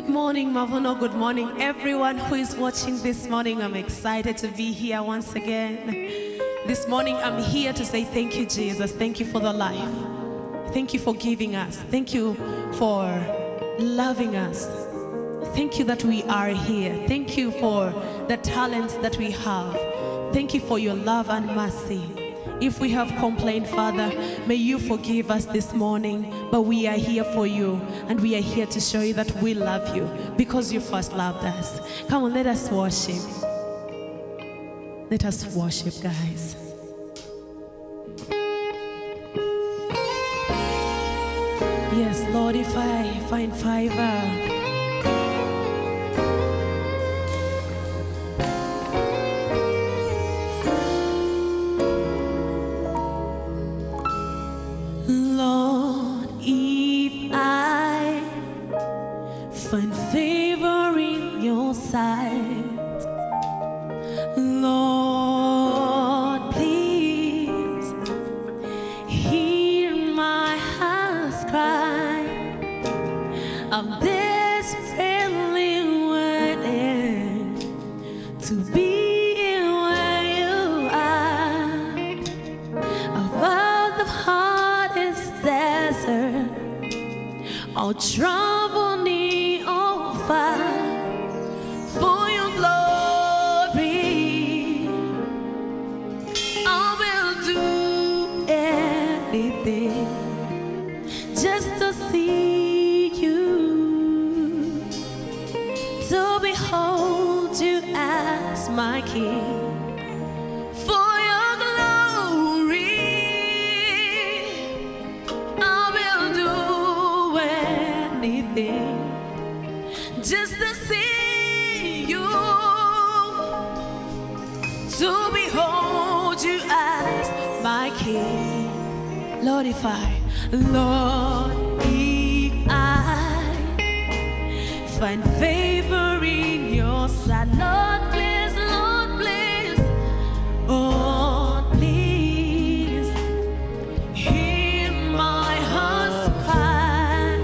Good morning, Mavuno. Good morning, everyone who is watching this morning. I'm excited to be here once again. This morning, I'm here to say thank you, Jesus. Thank you for the life. Thank you for giving us. Thank you for loving us. Thank you that we are here. Thank you for the talents that we have. Thank you for your love and mercy. If we have complained, Father, may you forgive us this morning, but we are here for you, and we are here to show you that we love you because you first loved us. Come on, let us worship. Let us worship, guys. Yes, Lord, if I find favor, find favor in your sight, Lord, please hear my heart's cry. I'm desperately waiting to be where you are, above the hardest desert, all trouble near. For your glory, I will do anything just to see you, to behold you as my King. For your glory, I will do anything just to see you, to behold you as my King. Lord, if I find favor in your sight, Lord, please, oh, please, hear my heart's cry.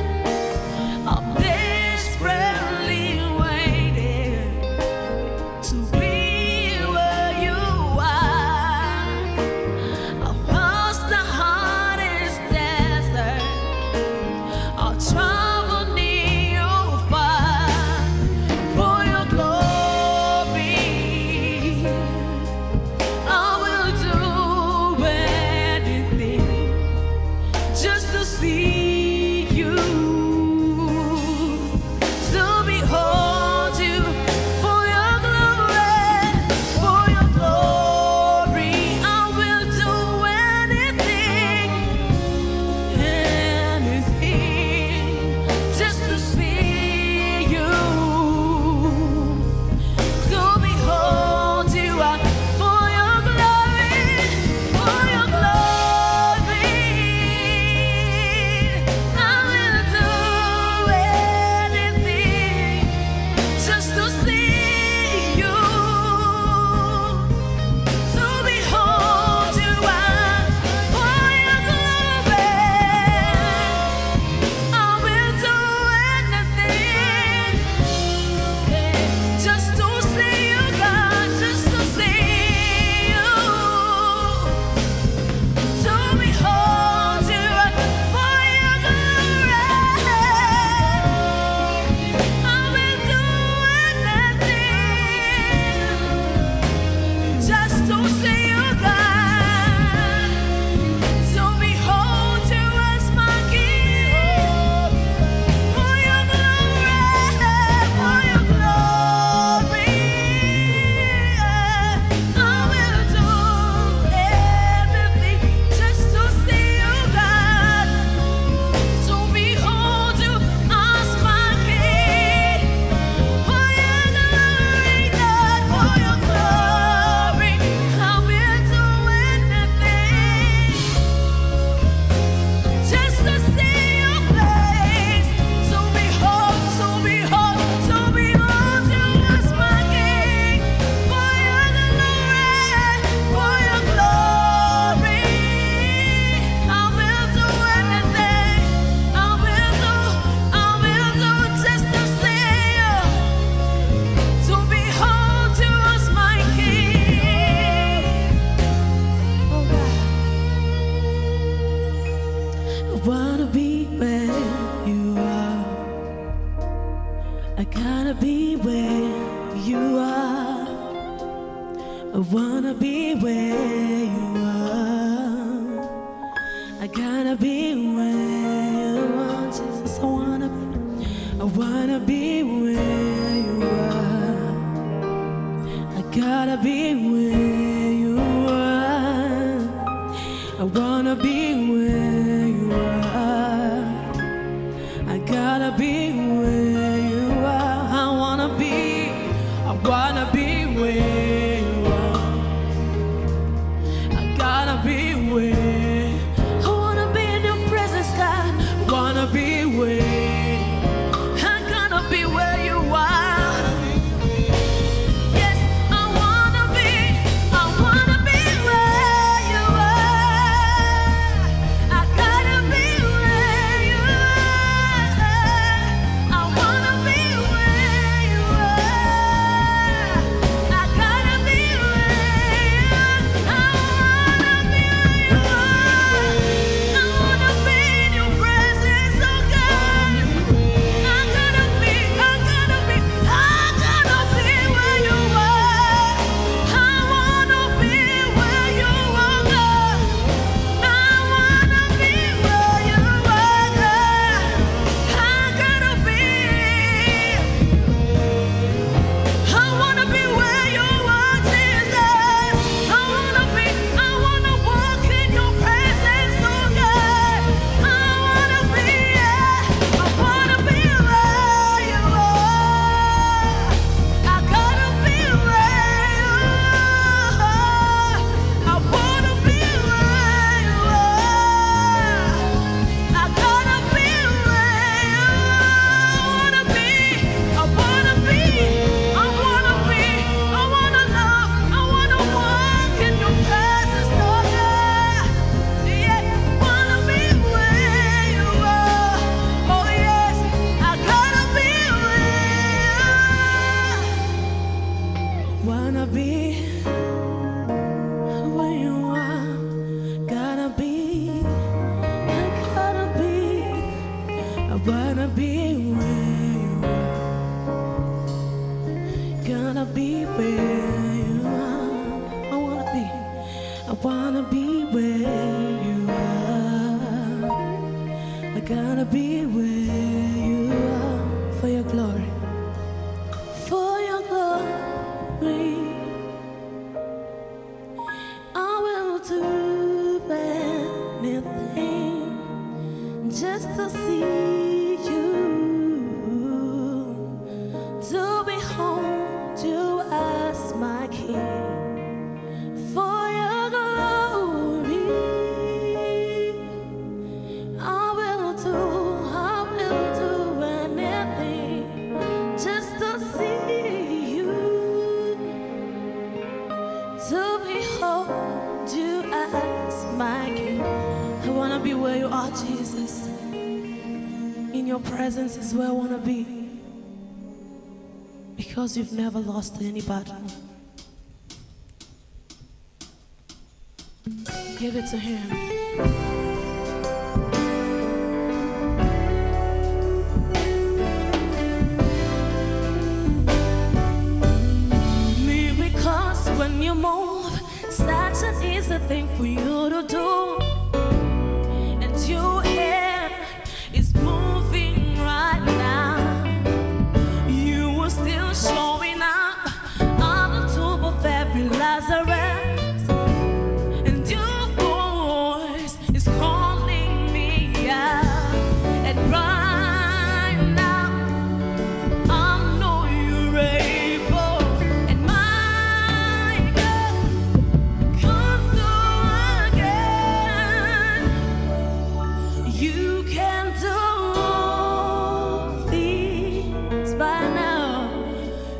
I'm desperately waiting to be where you are, across the hardest desert, I'll travel near or far. wanna be where you are. I gotta be where you are. I wanna be where you are. I gotta be where you are, Jesus. I wanna be where you are. I gotta be where you are. I wanna be where you are. I gotta be where you are. I wanna be where you are. I gotta be where. I wanna be in your presence, God. I wanna be where. I gotta be where you are. Yes, I wanna be where you are. I gotta be where you are. I wanna be where you are. I gotta be where you are. I wanna be where you are. I wanna be in your presence, oh God. I gotta be where you are. I wanna be where you are, God. I wanna be where you are, God. I gotta be. I wanna be where you are, Jesus. I wanna walk in your presence, oh God. I wanna be where you are. I gotta be where you are. I wanna be where you are. I gotta be where you are. I wanna love, I wanna walk in your presence, oh God. Yeah, wanna be where you are. Oh yes, I gotta be where you are. Wanna be where you are. Gotta be, I gotta be. I wanna be where you are. Gotta be where you are. I wanna be where you are. I gotta be where you are. For your glory, for your glory, I will do anything just to see you, to behold you as my King. For your glory, I will do anything just to see you, to behold you as my King. I wanna be where you are, Jesus. In your presence is where I wanna be, because you've never lost any battle. Give it to him. Because when you move, such an easy thing for you to do, and your hand is moving right now. You are still showing up on the tomb of every Lazarus, and your voice is calling me out. And right now, I know you're able, and my God, come through again. You can do all things by now.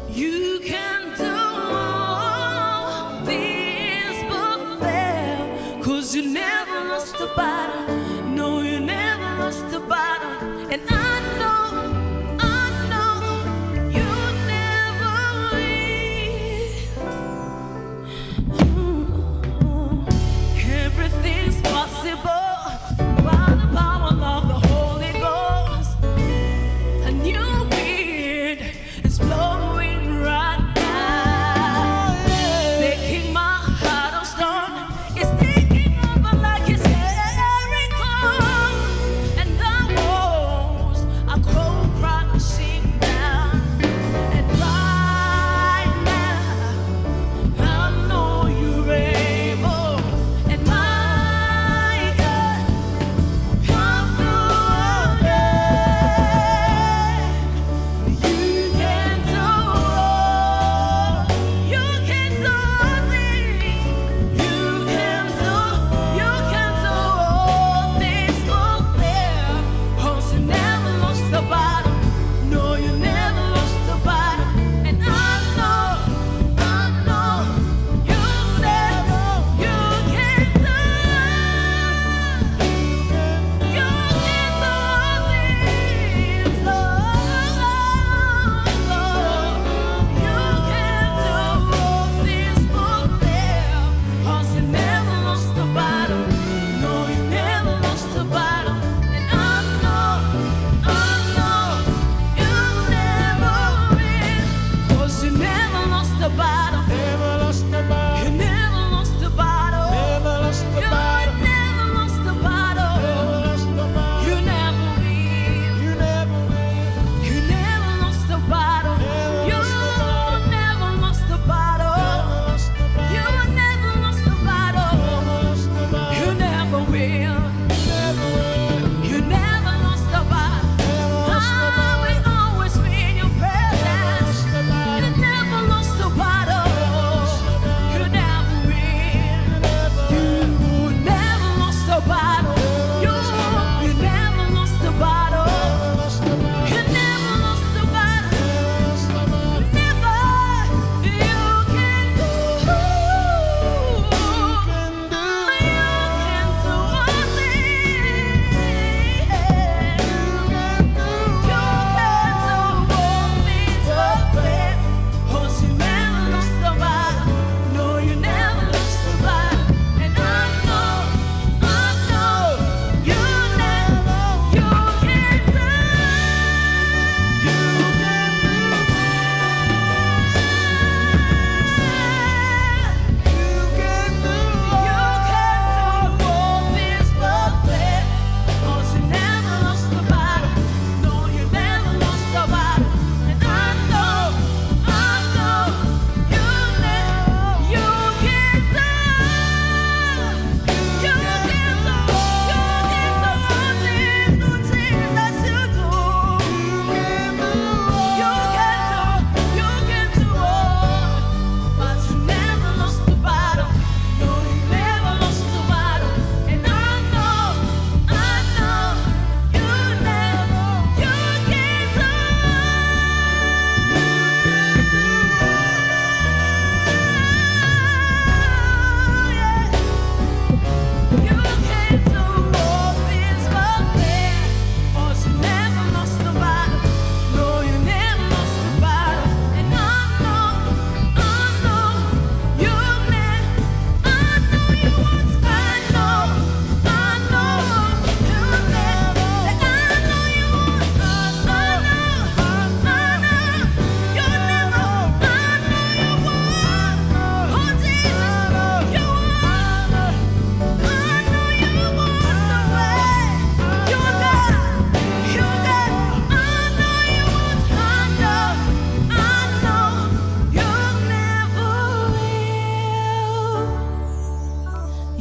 You can do all things but fail, 'cause you never lost a battle. No, you never lost a battle. And I know you never will. Everything's possible by the power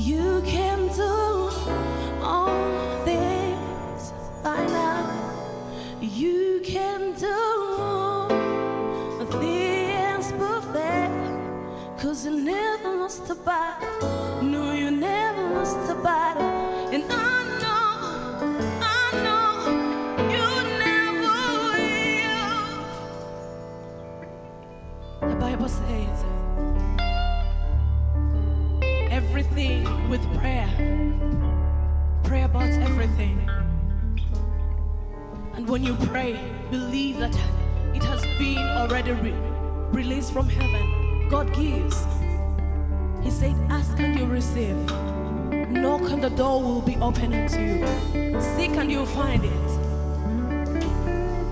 You can do all things by now. You can do all things perfect. 'Cause you never lost a battle. No, you never lost a battle. And I know you never will. The Bible says everything with prayer. Pray about everything. And when you pray, believe that it has been already released from heaven. God gives. He said, ask and you receive. Knock and the door will be open unto you. Seek and you'll find it.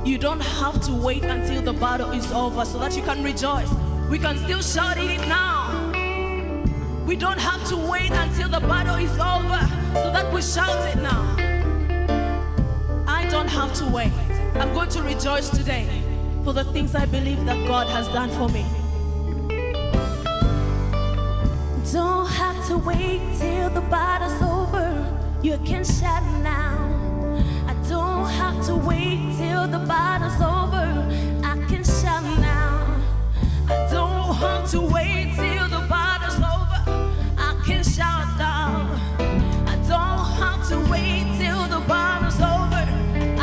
You don't have to wait until the battle is over so that you can rejoice. We can still shout it now. We don't have to wait until the battle is over so that we shout it now. I don't have to wait. I'm going to rejoice today for the things I believe that God has done for me. Don't have to wait till the battle's over. You can shout now. I don't have to wait till the battle's over. I can shout now. I don't have to wait till the battle's over. I can shout now. I don't have to wait till the battle's over.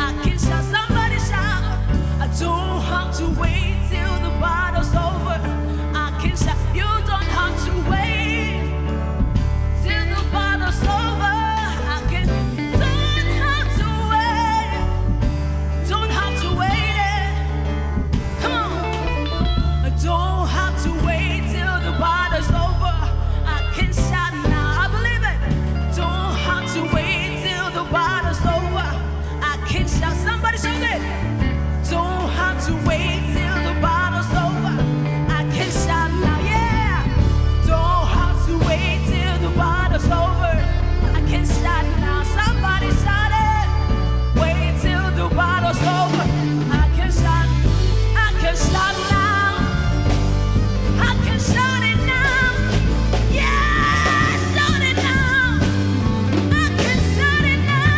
I can shout. Somebody shout. I don't have to wait till the battle's over. I can shout. You don't have to wait. Somebody shout it. Don't have to wait till the battle's over. I can shout now, yeah. Don't have to wait till the battle's over. I can shout now. Somebody shout it. Wait till the battle's over. I can shout. I can shout now. I can shout it now. Yeah, shout it now. I can shout it now.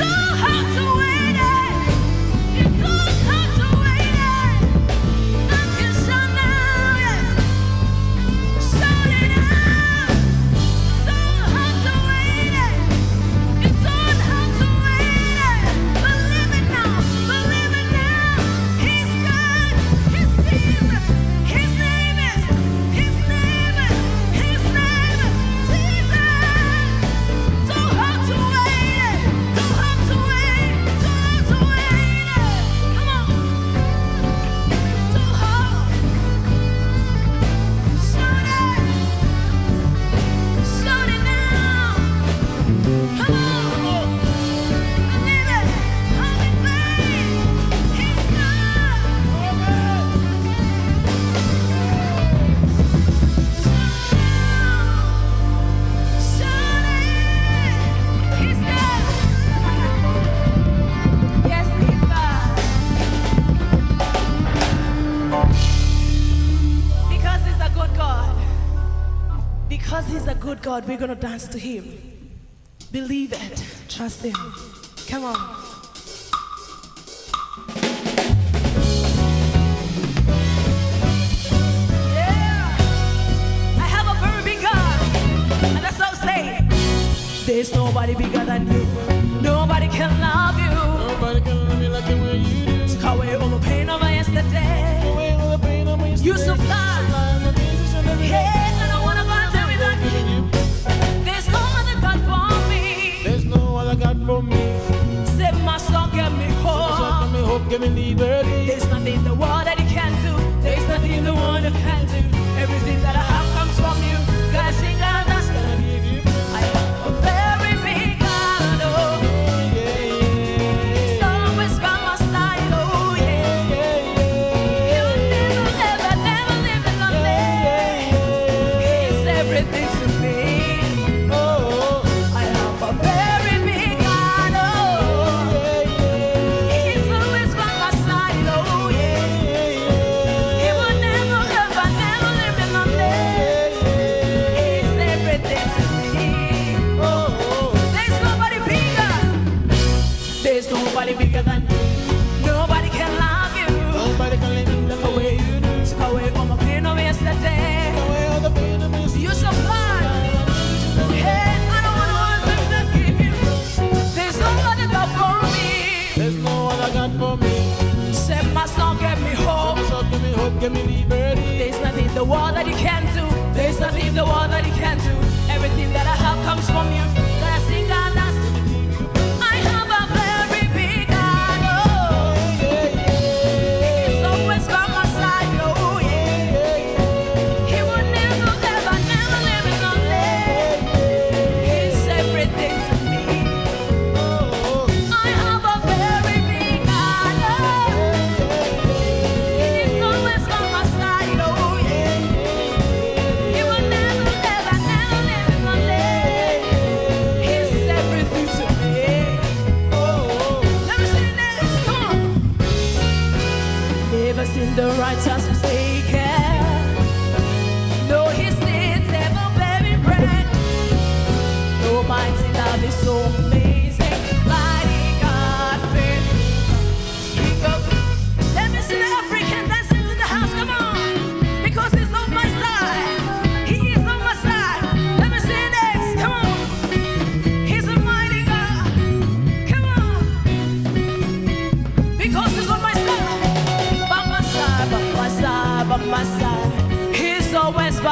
Don't have to wait. Because he's a good God, we're going to dance to him. Believe it. Trust him. Come on. Yeah. I have a very big God. And that's what I'm saying. There's nobody bigger than you. Nobody can love you. Nobody can love me like the way you do. Took away all the pain of my yesterday. Away all the pain of my yesterday. You supply. Hey, and I wanna go and tell me that there's no other God for me. There's no other God for me. Save my soul, give me hope. Give me hope, give me liberty. There's nothing in the world that He can't do. There's nothing in the world that can do. Everything that I have comes from you. Gotta sing, gotta dance, gotta give you. I have a very big God, oh. He's always by my side, oh yeah. He'll never, never, never leave me.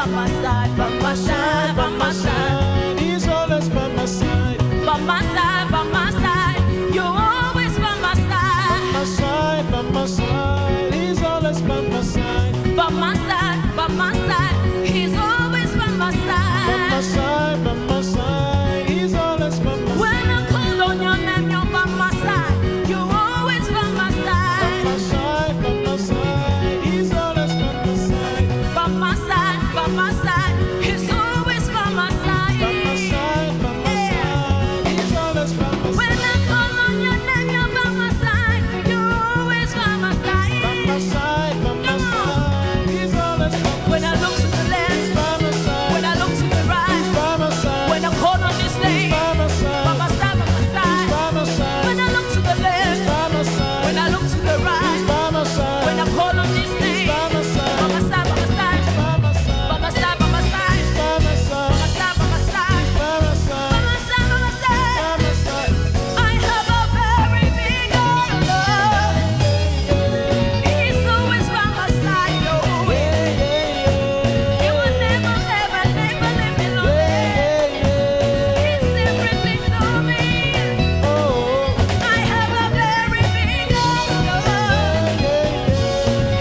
by my side, by my side, by my side. He's always by my side. By my side, by my side. You're always by my side. By my side, by my side. He's always by my side. By my side, by my side. He's always by my side. By my side, by my side. He's always by my side. When I call on your name, you're by my side. You're always by my side. By my side, by my side. He's always by my side. By my side, by my side. He's always by my side. By my side, by my side. He's always by my side. When I call on your name, you're by my side. You're always by my side. By my side, by my side. He's always by my side. When I look to the left, by my side. when I look to the right, By my side. when I call on this name, By my side. by my side, by my side. By my side. When I look to the left, By my side. when I look to the right, By my side. when I call on this name, By my side. by my side, by my side, By my side. by my side, by my side, By my side. by my side, by my side, By my by side. my side, by my side. By my side. I have a very big love. He's always by my side, oh. He will never, ever, never leave me lonely. He's everything to me. I have a very big love.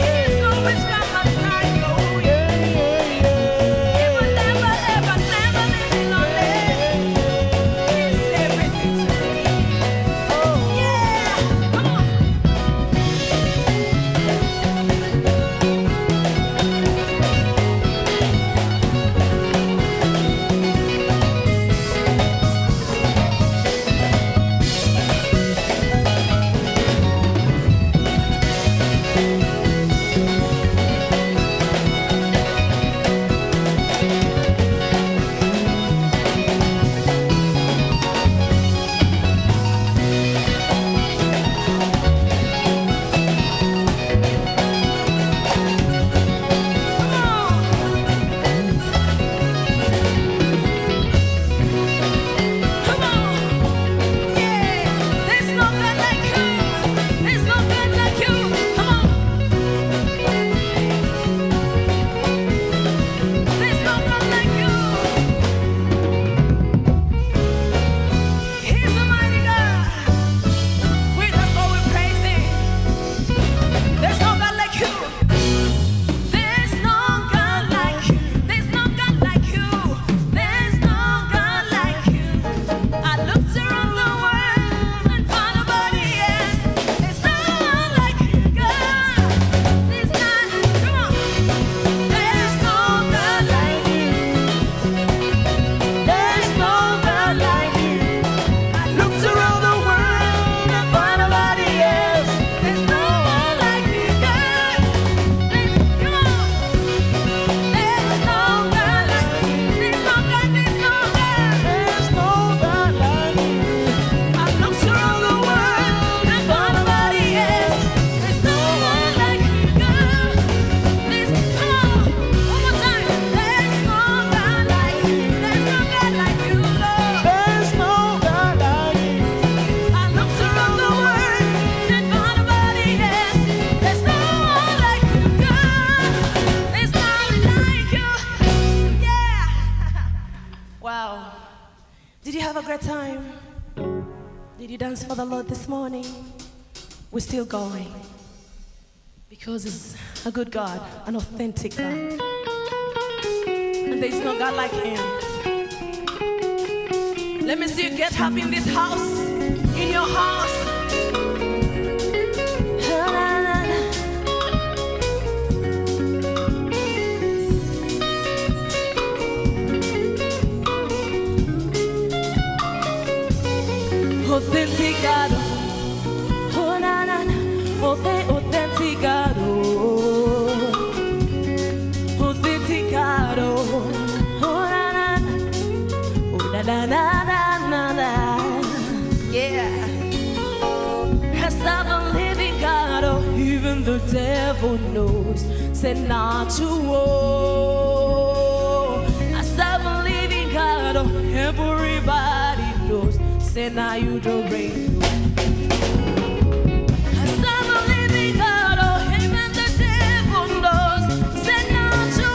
He's always by my side, oh. He will never, ever, never leave me lonely. He's everything to me. Yeah, come on. Come on, yeah. There's no God like you. There's no God like you. Come on. There's no God like you. He's a mighty God. We just go and praise Him. There's no God like you. There's no God like you. There's no God like you. There's no God like you. I looked around the world and found nobody else. There's no one like you, God. There's none. Come on. There's no God like you. There's no God like you. I looked around the world and found nobody else. There's no one like you, God. Come on. There's no God like you. There's no God. There's no God. There's no God like you. I looked around the world and found nobody else. There's no one like you, God. Come on, one more time. There's no God like you. There's no God like you, Lord. There's no God like you. I looked around the world and found nobody else. There's no one like you, God. There's no one like you. Yeah. Wow. Did you have a great time? Did you dance for the Lord this morning? We're still going because it's a good God, an authentic God. And there's no God like Him. Let me see you get happy in this house, in your house. Authentic God, oh na na na, authentic God, authentic God, oh na na na, oh na na na na na, yeah. Cause I'm a living God, oh, even the devil knows, say not to war. I serve a living God, oh, everybody knows. Say now you don't reign. I serve a living God, oh, even the devil knows. Say now to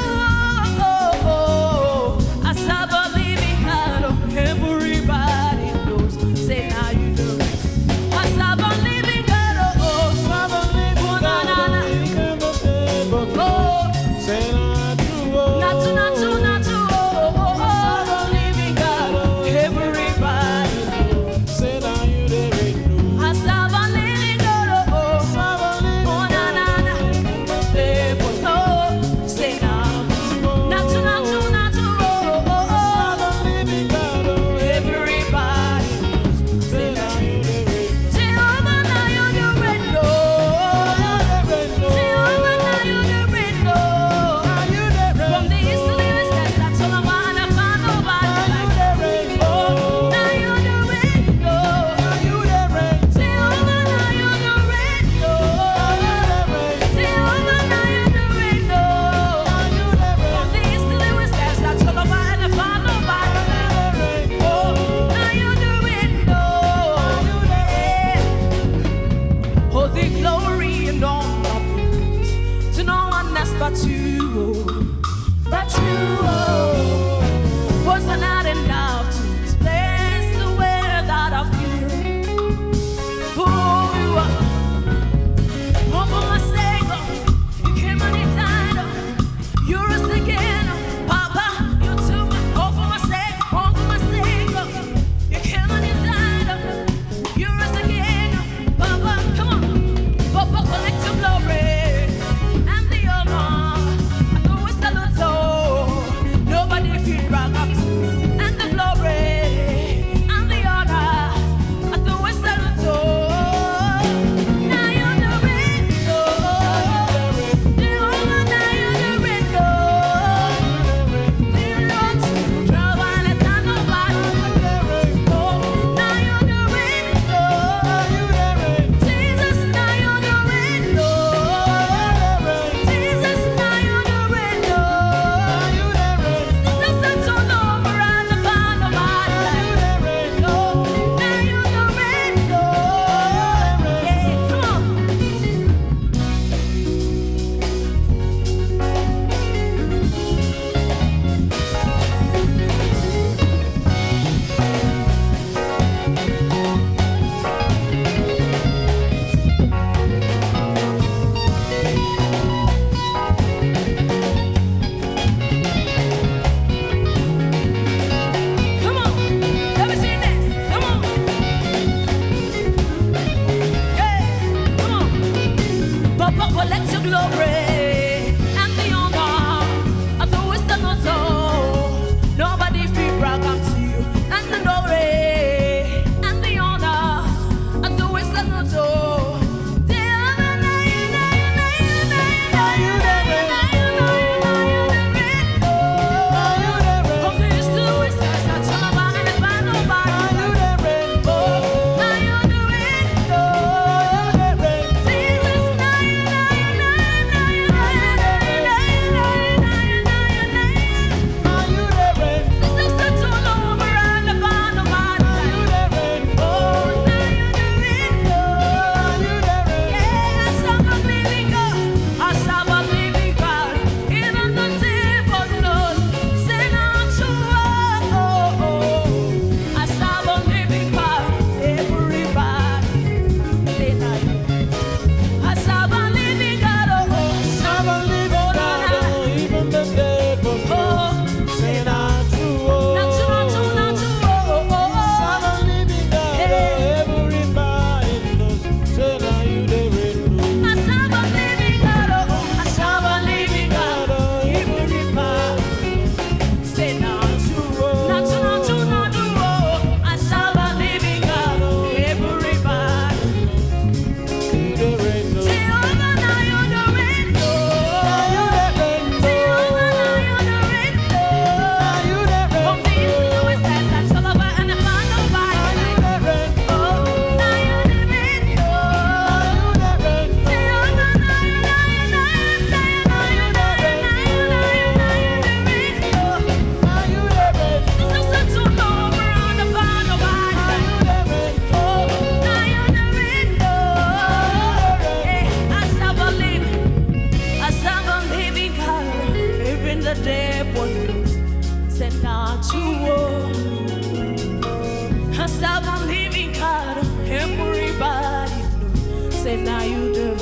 serve a living God. Everybody knows. Say now you do it.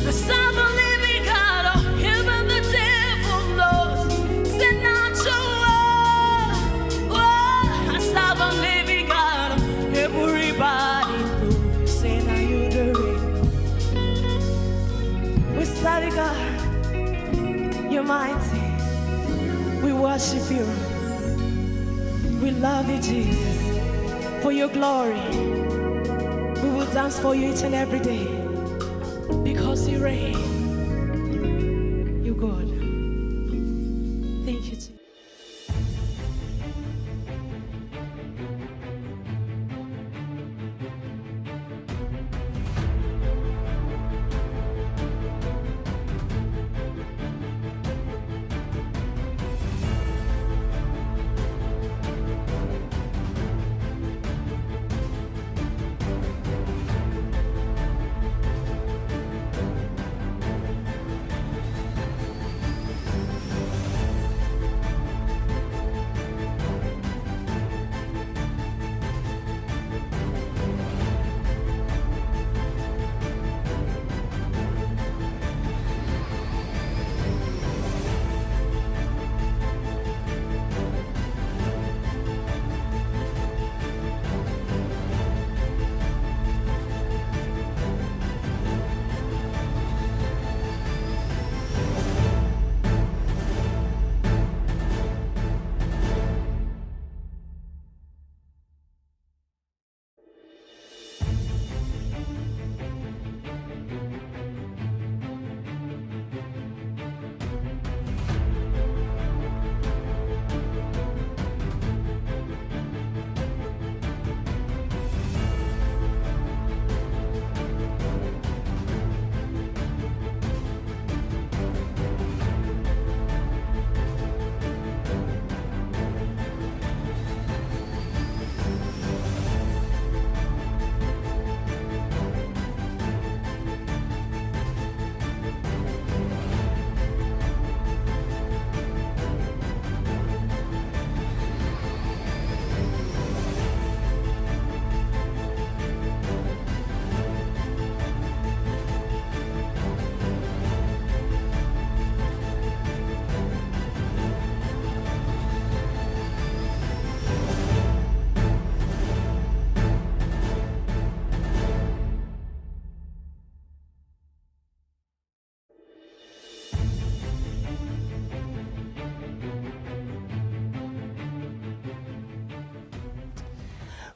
I serve a living God. Even the devil knows. Say not your word. Oh, I serve a living God. Everybody knows. Say now you do it. We serve a God. You're mighty. We worship you. We love you, Jesus. For your glory, we will dance for you each and every day. Because you reign. You're good. Thank you, Jesus.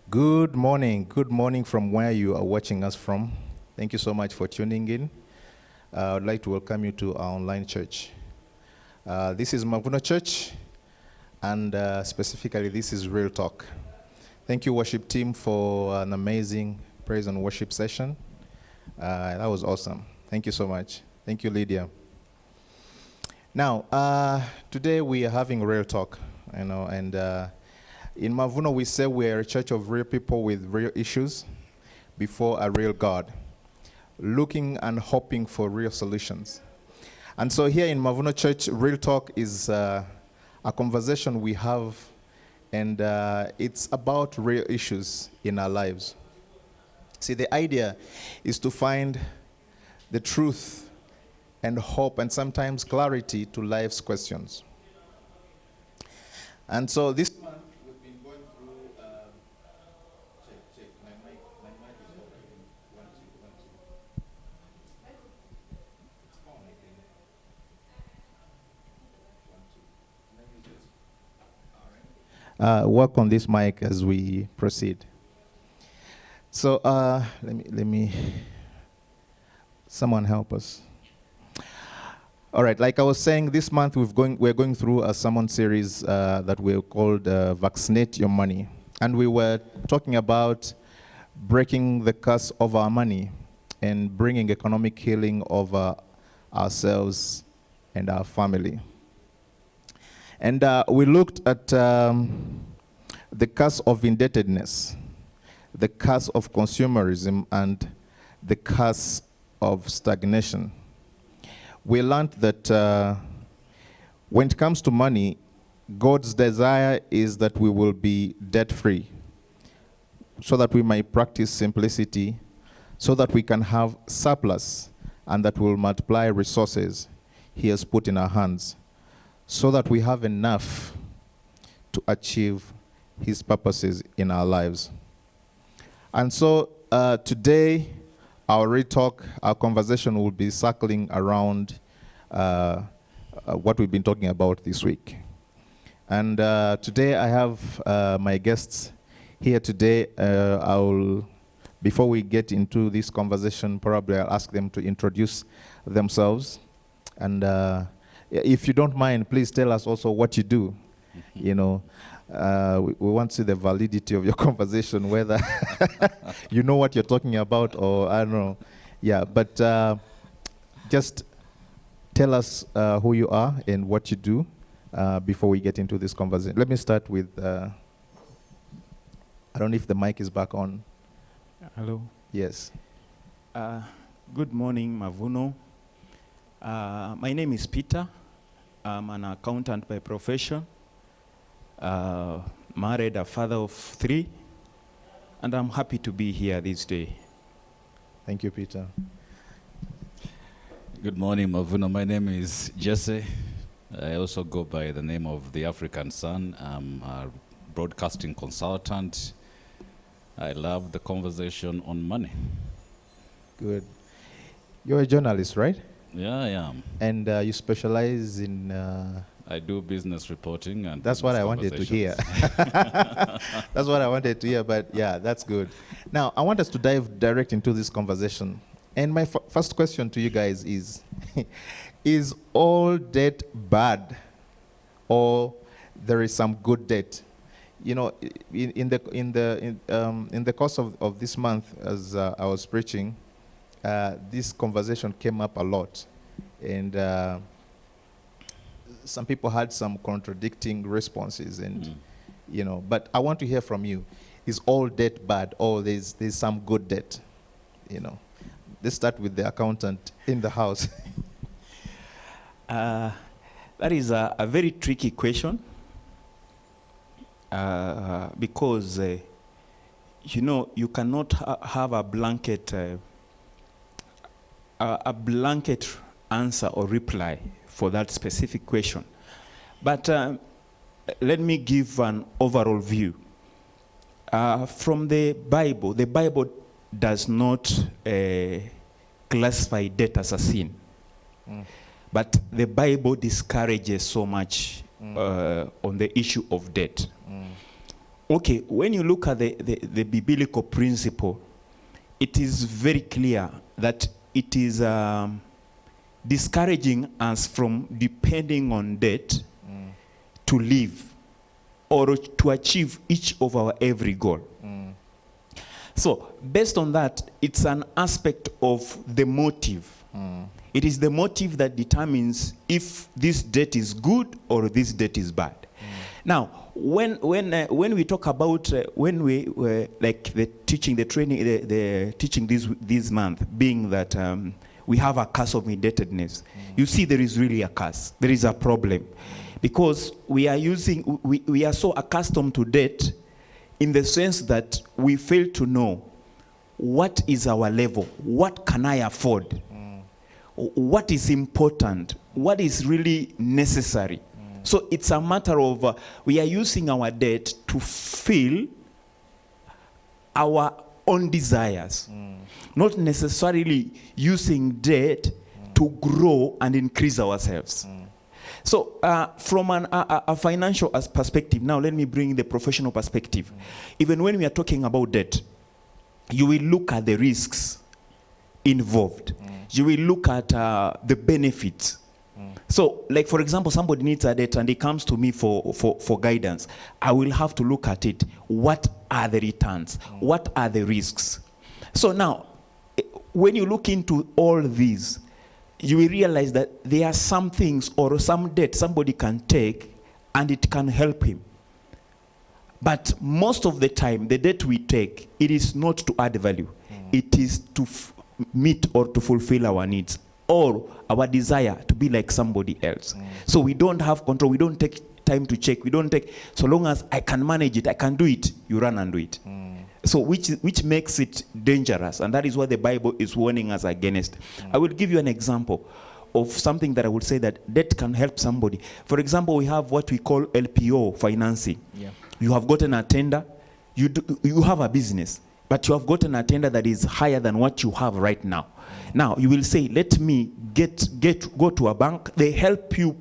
Good morning from where you are watching us from. Thank you so much for tuning in. I would like to welcome you to our online church. This is Mavuno Church, and specifically this is Real Talk. Thank you, worship team, for an amazing praise and worship session. That was awesome. Thank you so much. Thank you, Lydia. Now, today we are having Real Talk, and in Mavuno, we say we are a church of real people with real issues before a real God, looking and hoping for real solutions. And so here in Mavuno Church, Real Talk is a conversation we have, and it's about real issues in our lives. See, the idea is to find the truth and hope and sometimes clarity to life's questions. And so this month, we've been going through, check, my mic is working. 1, 2, 1, 2. It's on, I think. 1, 2. Let me just work on this mic as we proceed. So let me, someone help us. All right, like I was saying, this month we're going through a sermon series that we called Vaccinate Your Money. And we were talking about breaking the curse of our money and bringing economic healing over ourselves and our family. And we looked at the curse of indebtedness, the curse of consumerism, and the curse of stagnation. We learned that when it comes to money, God's desire is that we will be debt-free, so that we might practice simplicity, so that we can have surplus, and that will multiply resources He has put in our hands, so that we have enough to achieve His purposes in our lives. And so today, our real talk, our conversation will be circling around what we've been talking about this week. And today I have my guests here today. Before we get into this conversation, probably I'll ask them to introduce themselves. And if you don't mind, please tell us also what you do. You know, we want to see the validity of your conversation, whether you know what you're talking about or I don't know. Yeah, but just tell us who you are and what you do before we get into this conversation. Let me start with, I don't know if the mic is back on. Hello. Yes. Good morning, Mavuno. My name is Peter. I'm an accountant by profession. Married, a father of 3, and I'm happy to be here this day. Thank you, Peter. Good morning, Mavuno. My name is Jesse. I also go by the name of the African Sun. I'm a broadcasting consultant. I love the conversation on money. Good. You're a journalist, right? Yeah, I am. And you specialize in... I do business reporting and that's what I wanted to hear. That's what I wanted to hear, but yeah, that's good. Now, I want us to dive direct into this conversation. And my first question to you guys is, is all debt bad, or there is some good debt? You know, in the course of this month, as I was preaching, this conversation came up a lot. And some people had some contradicting responses, and you know. But I want to hear from you: is all debt bad, or there's some good debt? You know, let's start with the accountant in the house. That is a very tricky question because you know, you cannot have a blanket answer or reply for that specific question. But let me give an overall view. From the Bible does not classify debt as a sin. But the Bible discourages so much on the issue of debt. Okay, when you look at the biblical principle, it is very clear that it is discouraging us from depending on debt to live or to achieve each of our every goal. So based on that, it's an aspect of the motive. It is the motive that determines if this debt is good or this debt is bad. Now, when we talk about when we were like the teaching, the training, the teaching this month being that we have a curse of indebtedness. You see, there is really a curse. There is a problem, because we are so accustomed to debt, in the sense that we fail to know what is our level, what can I afford, what is important, what is really necessary. So it's a matter of we are using our debt to fill our own desires, not necessarily using debt to grow and increase ourselves. So from a financial perspective, now let me bring the professional perspective. Even when we are talking about debt, you will look at the risks involved. You will look at the benefits. So, like for example, somebody needs a debt and he comes to me for guidance. I will have to look at it. What are the returns? What are the risks? So now, when you look into all these, you will realize that there are some things or some debt somebody can take and it can help him. But most of the time, the debt we take, it is not to add value. It is to meet or to fulfill our needs, or our desire to be like somebody else. So we don't have control. We don't take time to check. We don't take, so long as I can manage it, I can do it, you run and do it. So which makes it dangerous, and that is what the Bible is warning us against. I will give you an example of something that I would say that debt can help somebody. For example, we have what we call LPO financing. Yeah. You have gotten a tender, you have a business, but you have gotten a tender that is higher than what you have right now. Now you will say, let me go to a bank. They help you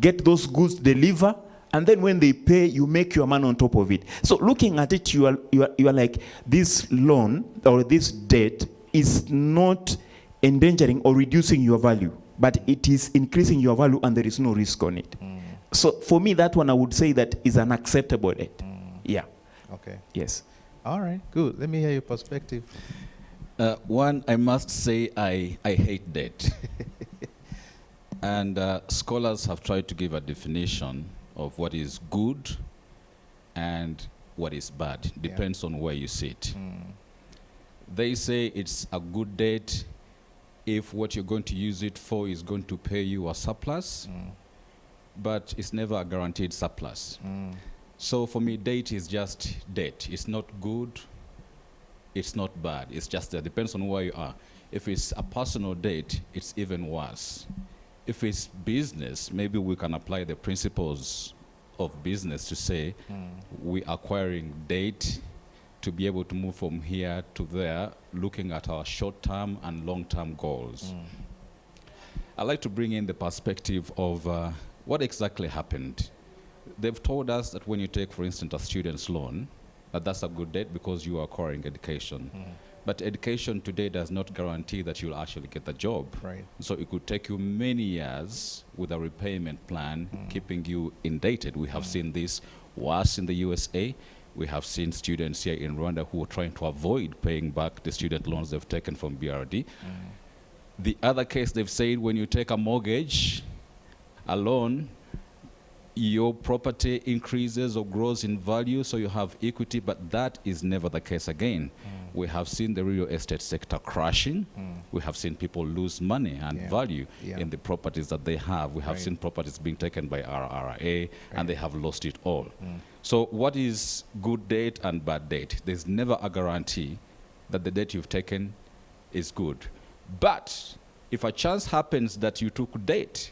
get those goods, deliver, and then when they pay, you make your money on top of it. So looking at it, you are like, this loan or this debt is not endangering or reducing your value, but it is increasing your value and there is no risk on it. So for me, that one I would say that is an acceptable debt. Yeah. Okay. Yes. All right. Good. Let me hear your perspective. One, I must say I hate debt. And scholars have tried to give a definition of what is good and what is bad. Depends on where you sit. They say it's a good debt if what you're going to use it for is going to pay you a surplus, but it's never a guaranteed surplus. So for me, debt is just debt. It's not good, it's not bad. It's just that depends on where you are. If it's a personal debt, it's even worse. If it's business, maybe we can apply the principles of business to say we are acquiring debt to be able to move from here to there, looking at our short-term and long-term goals. I'd like to bring in the perspective of what exactly happened. They've told us that when you take, for instance, a student's loan, that's a good debt because you are acquiring education. But education today does not guarantee that you'll actually get the job. Right. So it could take you many years with a repayment plan, keeping you indebted. We have seen this worse in the USA. We have seen students here in Rwanda who are trying to avoid paying back the student loans they've taken from BRD. The other case, they've said when you take a mortgage, a loan, your property increases or grows in value, so you have equity, but that is never the case again. We have seen the real estate sector crashing. We have seen people lose money and value in the properties that they have. We have seen properties being taken by RRA, and they have lost it all. So what is good debt and bad debt? There's never a guarantee that the debt you've taken is good. But if a chance happens that you took debt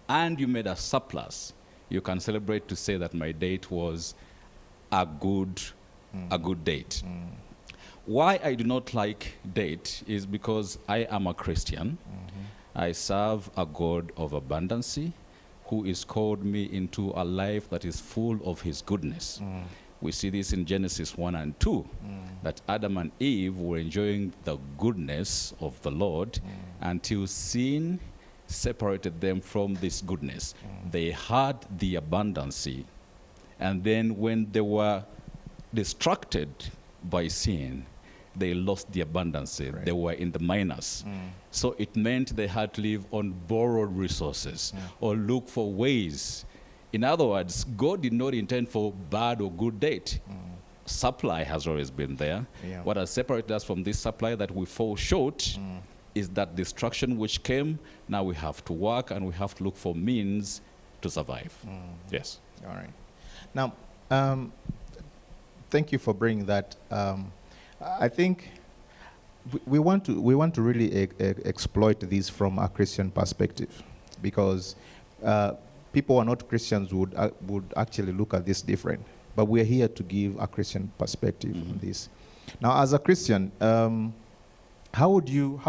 and you made a surplus, you can celebrate to say that my date was a good date. Why I do not like date is because I am a Christian. I serve a God of abundancy who is called me into a life that is full of his goodness. We see this in Genesis 1 and 2, that Adam and Eve were enjoying the goodness of the Lord until sin separated them from this goodness. They had the abundancy, and then when they were distracted by sin, they lost the abundancy. They were in the minus. So it meant they had to live on borrowed resources or look for ways. In other words, God did not intend for bad or good debt. Supply has always been there. What has separated us from this supply that we fall short is that destruction which came. Now we have to work and we have to look for means to survive. Yes. All right. Now, thank you for bringing that. I think we want to really exploit this from a Christian perspective, because people who are not Christians would actually look at this different. But we are here to give a Christian perspective on this. Now, as a Christian, how would you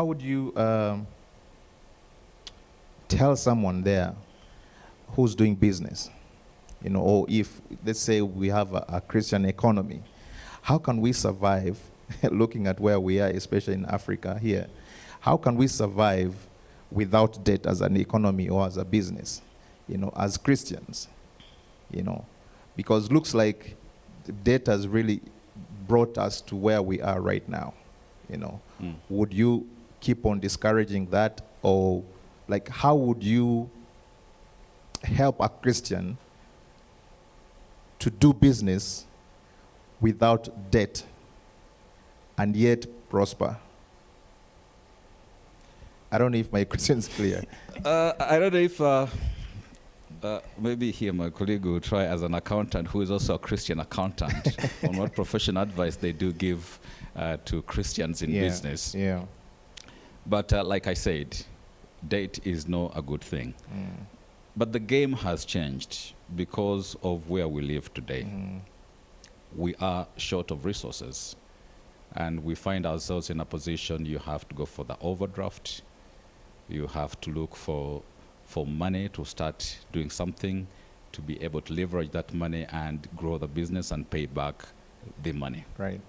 tell someone there who's doing business, or if, let's say, we have a Christian economy, how can we survive? Looking at where we are, especially in Africa here, how can we survive without debt as an economy or as a business, as Christians, because looks like debt has really brought us to where we are right now. Would you keep on discouraging that, or like how would you help a Christian to do business without debt and yet prosper? I don't know if my question is clear. I don't know if maybe here my colleague will try as an accountant who is also a Christian accountant on what professional advice they do give to Christians in business. Yeah. But like I said, debt is not a good thing. But the game has changed because of where we live today. We are short of resources. And we find ourselves in a position you have to go for the overdraft. You have to look for money to start doing something, to be able to leverage that money and grow the business and pay back the money. Right.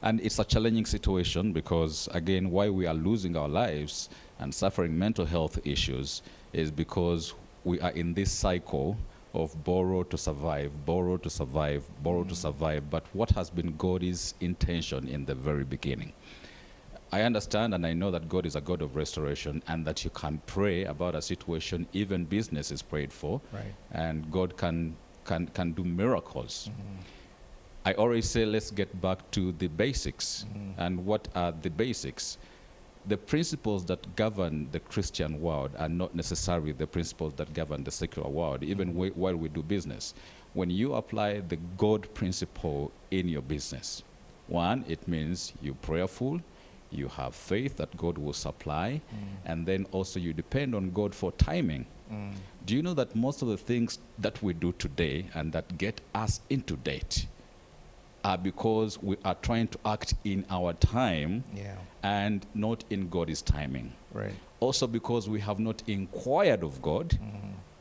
And it's a challenging situation because, again, why we are losing our lives and suffering mental health issues is because we are in this cycle of borrow to survive, borrow to survive, borrow to survive. But what has been God's intention in the very beginning? I understand and I know that God is a God of restoration and that you can pray about a situation, even business is prayed for, and God can do miracles. I always say, let's get back to the basics. And what are the basics? The principles that govern the Christian world are not necessarily the principles that govern the secular world, even while we do business. When you apply the God principle in your business, one, it means you're prayerful, you have faith that God will supply, and then also you depend on God for timing. Do you know that most of the things that we do today and that get us into debt are because we are trying to act in our time and not in God's timing. Right. Also because we have not inquired of God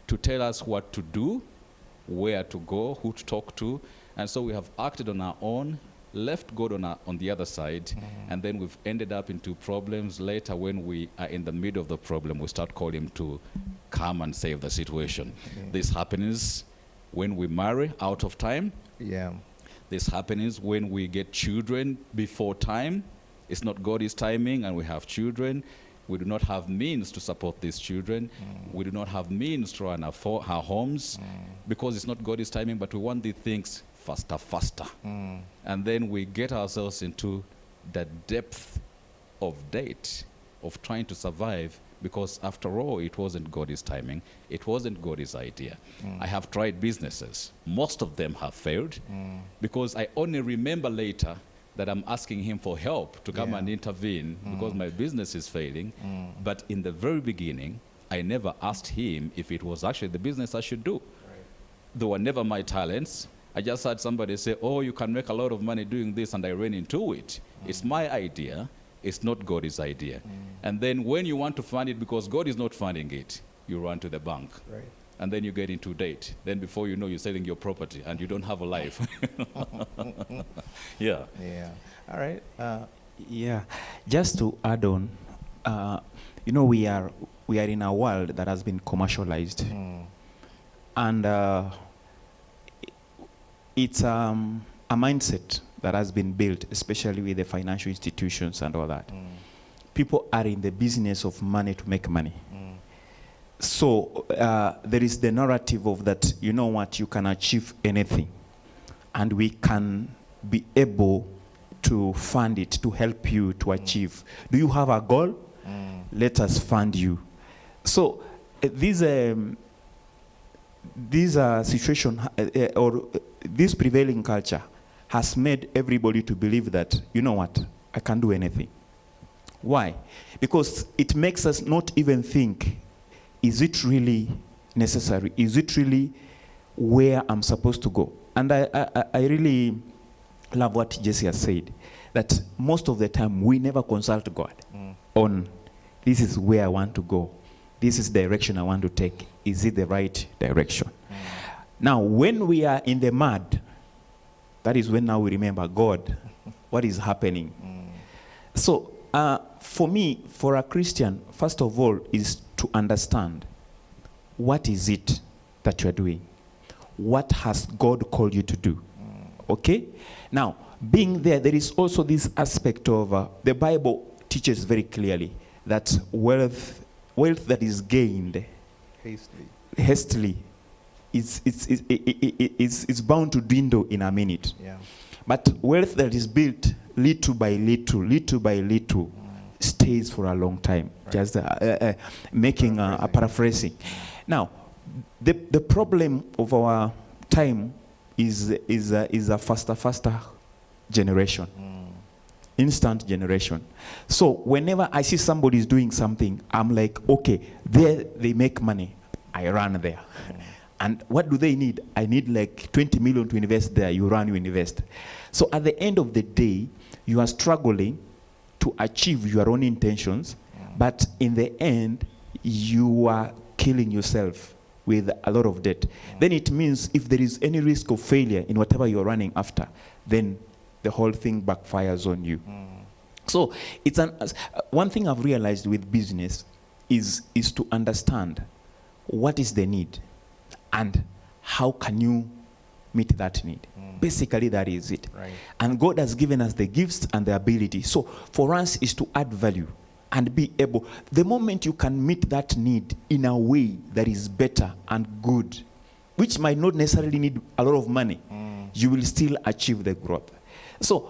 to tell us what to do, where to go, who to talk to, and so we have acted on our own, left God on the other side, and then we've ended up into problems. Later, when we are in the middle of the problem, we start calling him to come and save the situation. This happens when we marry out of time. This happens when we get children before time. It's not God's timing, and we have children. We do not have means to support these children. We do not have means to run our homes because it's not God's timing, but we want these things faster. And then we get ourselves into the depth of debt, of trying to survive, because after all, it wasn't God's timing. It wasn't God's idea. I have tried businesses. Most of them have failed because I only remember later that I'm asking him for help to come and intervene because my business is failing. But in the very beginning, I never asked him if it was actually the business I should do. They were never my talents. I just had somebody say, oh, you can make a lot of money doing this, and I ran into it. It's my idea. It's not God's idea. And then when you want to fund it because God is not funding it, you run to the bank. And then you get into debt. Then before you know, you're selling your property and you don't have a life. Yeah. All right. Just to add on, you know, we are in a world that has been commercialized. And it's a mindset that has been built, especially with the financial institutions and all that. People are in the business of money to make money. So there is the narrative of that, you know what, you can achieve anything. And we can be able to fund it, to help you to achieve. Do you have a goal? Let us fund you. So this situation or this prevailing culture has made everybody to believe that, you know what, I can do anything. Why? Because it makes us not even think, is it really necessary? Is it really where I'm supposed to go? And I really love what Jesse has said, that most of the time we never consult God on, this is where I want to go. This is the direction I want to take. Is it the right direction? Now, when we are in the mud, that is when now we remember God, what is happening. So, for me, for a Christian, first of all, is to understand what is it that you are doing. What has God called you to do? Okay? Now, being there is also this aspect of, the Bible teaches very clearly that wealth that is gained hastily is bound to dwindle in a minute. But wealth that is built little by little, stays for a long time. Just making a paraphrasing. Now, The problem of our time is a faster generation. Instant generation. So whenever I see somebody is doing something, I'm like, okay, there they make money. I run there. And what do they need? I need like 20 million to invest there. You run, you invest. So at the end of the day, you are struggling to achieve your own intentions, but in the end, you are killing yourself with a lot of debt. Then it means if there is any risk of failure in whatever you're running after, then the whole thing backfires on you. So it's one thing I've realized with business is to understand what is the need and how can you meet that need. Basically, that is it. Right. And God has given us the gifts and the ability. So for us is to add value and be able, the moment you can meet that need in a way that is better and good, which might not necessarily need a lot of money, you will still achieve the growth. So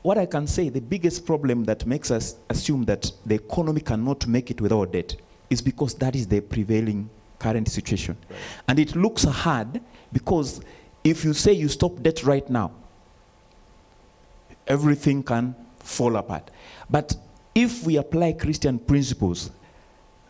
what I can say, the biggest problem that makes us assume that the economy cannot make it without debt is because that is the prevailing current situation. Right. And it looks hard because if you say you stop debt right now, everything can fall apart. But if we apply Christian principles,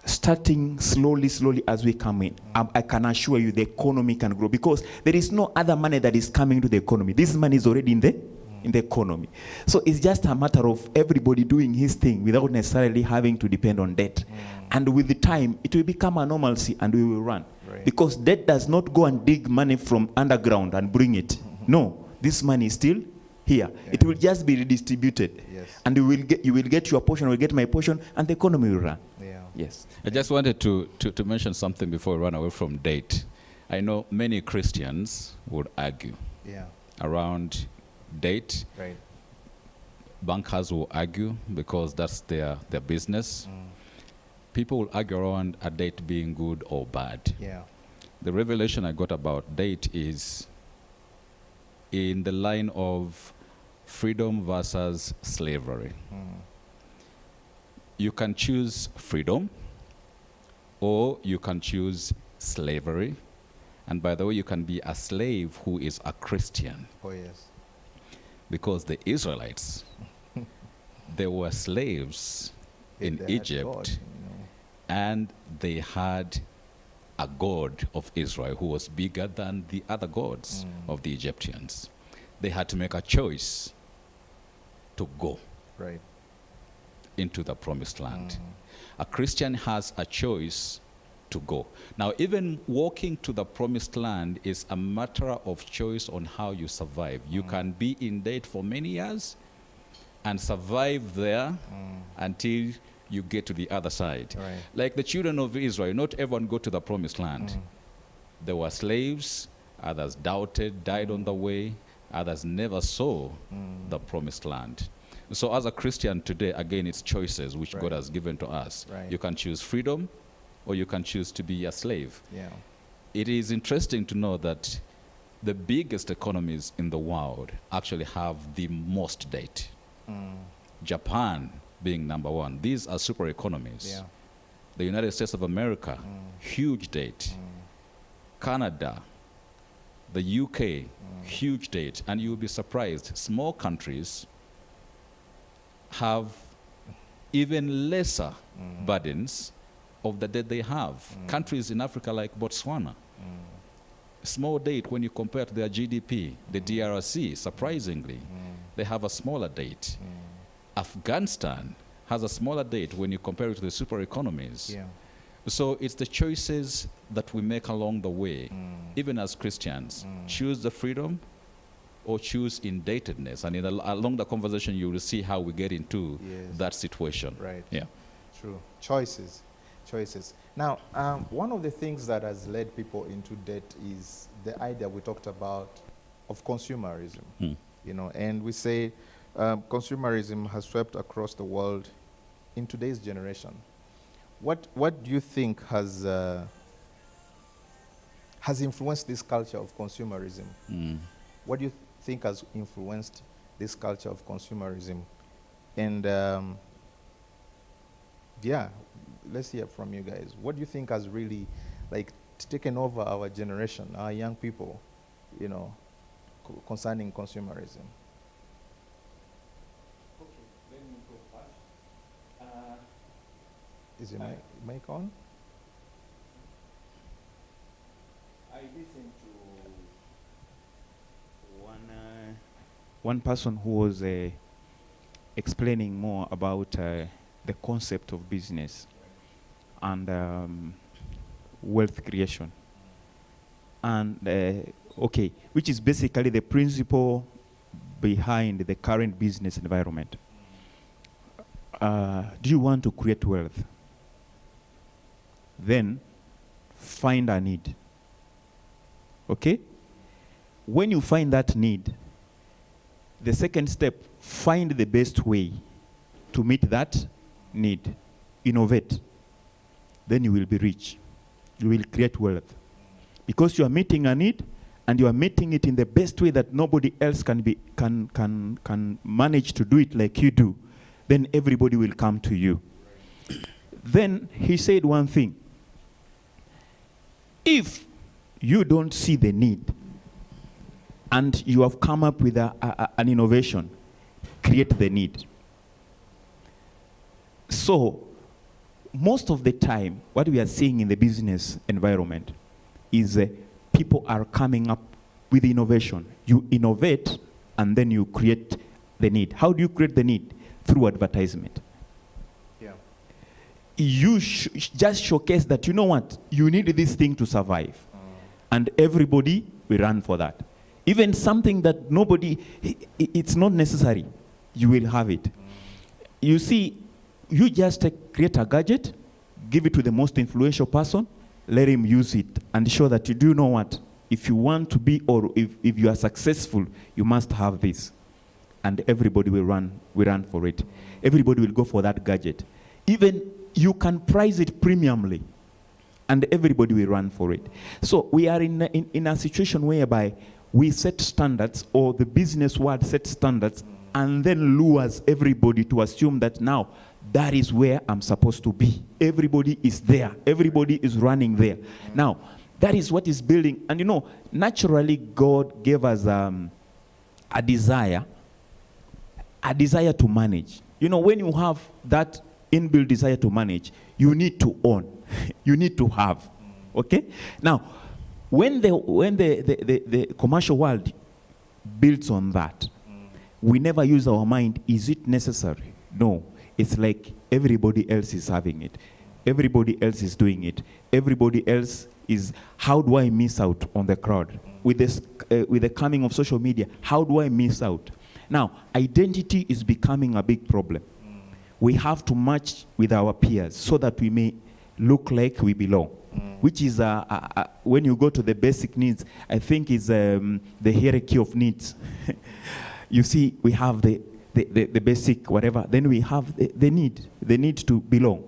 starting slowly as we come in, I can assure you the economy can grow because there is no other money that is coming to the economy. This money is already in the economy. So it's just a matter of everybody doing his thing without necessarily having to depend on debt. And with the time, it will become a normalcy and we will run. Right. Because debt does not go and dig money from underground and bring it. No, this money is still here. Yeah. It will just be redistributed. Yes. And you will get your portion, I will get my portion, and the economy will run. Yeah. Yes. I just wanted to mention something before we run away from debt. I know many Christians would argue around debt. Right. Bankers will argue because that's their business. People will argue around a date being good or bad. Yeah. The revelation I got about date is in the line of freedom versus slavery. You can choose freedom or you can choose slavery. And by the way, you can be a slave who is a Christian. Oh, yes. Because the Israelites, they were slaves in Egypt. God, and they had a God of Israel who was bigger than the other gods of the Egyptians. They had to make a choice to go into the promised land. A Christian has a choice to go. Now, even walking to the promised land is a matter of choice on how you survive. You can be in debt for many years and survive there until you get to the other side. Right. Like the children of Israel, not everyone got to the promised land. There were slaves, others doubted, died on the way, others never saw the promised land. So as a Christian today, again, it's choices which God has given to us. You can choose freedom or you can choose to be a slave. Yeah. It is interesting to know that the biggest economies in the world actually have the most debt. Japan being number one. These are super economies. Yeah. The United States of America, huge debt. Canada, the UK, huge debt. And you'll be surprised, small countries have even lesser burdens of the debt they have. Countries in Africa like Botswana, small debt when you compare to their GDP. The DRC, surprisingly, they have a smaller debt. Afghanistan has a smaller debt when you compare it to the super economies. Yeah. So it's the choices that we make along the way, even as Christians. Choose the freedom or choose indebtedness. And along the conversation, you will see how we get into that situation. Right. Yeah. True. Choices. Now, one of the things that has led people into debt is the idea we talked about of consumerism. You know, and we say consumerism has swept across the world in today's generation. What do you think has influenced this culture of consumerism? What do you think has influenced this culture of consumerism? And yeah, let's hear from you guys. What do you think has really taken over our generation, our young people, concerning consumerism? Okay, let me go first. Is your mic on? I listened to one person who was explaining more about the concept of business and wealth creation. And okay, which is basically the principle behind the current business environment. Do you want to create wealth? Then find a need. Okay? When you find that need, the second step, find the best way to meet that need. Innovate. Then you will be rich. You will create wealth. Because you are meeting a need and you are meeting it in the best way that nobody else can manage to do it like you do, then everybody will come to you. Then he said one thing. If you don't see the need and you have come up with an innovation, create the need. So, most of the time, what we are seeing in the business environment is people are coming up with innovation. You innovate and then you create the need. How do you create the need? Through advertisement. Yeah. You just showcase that, you know what, you need this thing to survive. And everybody will run for that. Even something that it's not necessary, you will have it. You see, you just create a gadget, give it to the most influential person, let him use it, and show that you do know what, if you want to be, or if you are successful, you must have this. And everybody will run for it. Everybody will go for that gadget. Even you can price it premiumly, and everybody will run for it. So we are in a situation whereby we set standards, or the business world sets standards, and then lures everybody to assume that now that is where I'm supposed to be. Everybody is there. Everybody is running there. Now, that is what is building. And you know, naturally God gave us a desire to manage. You know, when you have that inbuilt desire to manage, you need to own. You need to have. Okay? Now, when the commercial world builds on that, we never use our mind, is it necessary? No. It's like everybody else is having it. Everybody else is doing it. Everybody else is, how do I miss out on the crowd? With the coming of social media, how do I miss out? Now, identity is becoming a big problem. We have to match with our peers so that we may look like we belong, which is, when you go to the basic needs, I think is the hierarchy of needs. You see, we have the basic whatever, then we have the need to belong.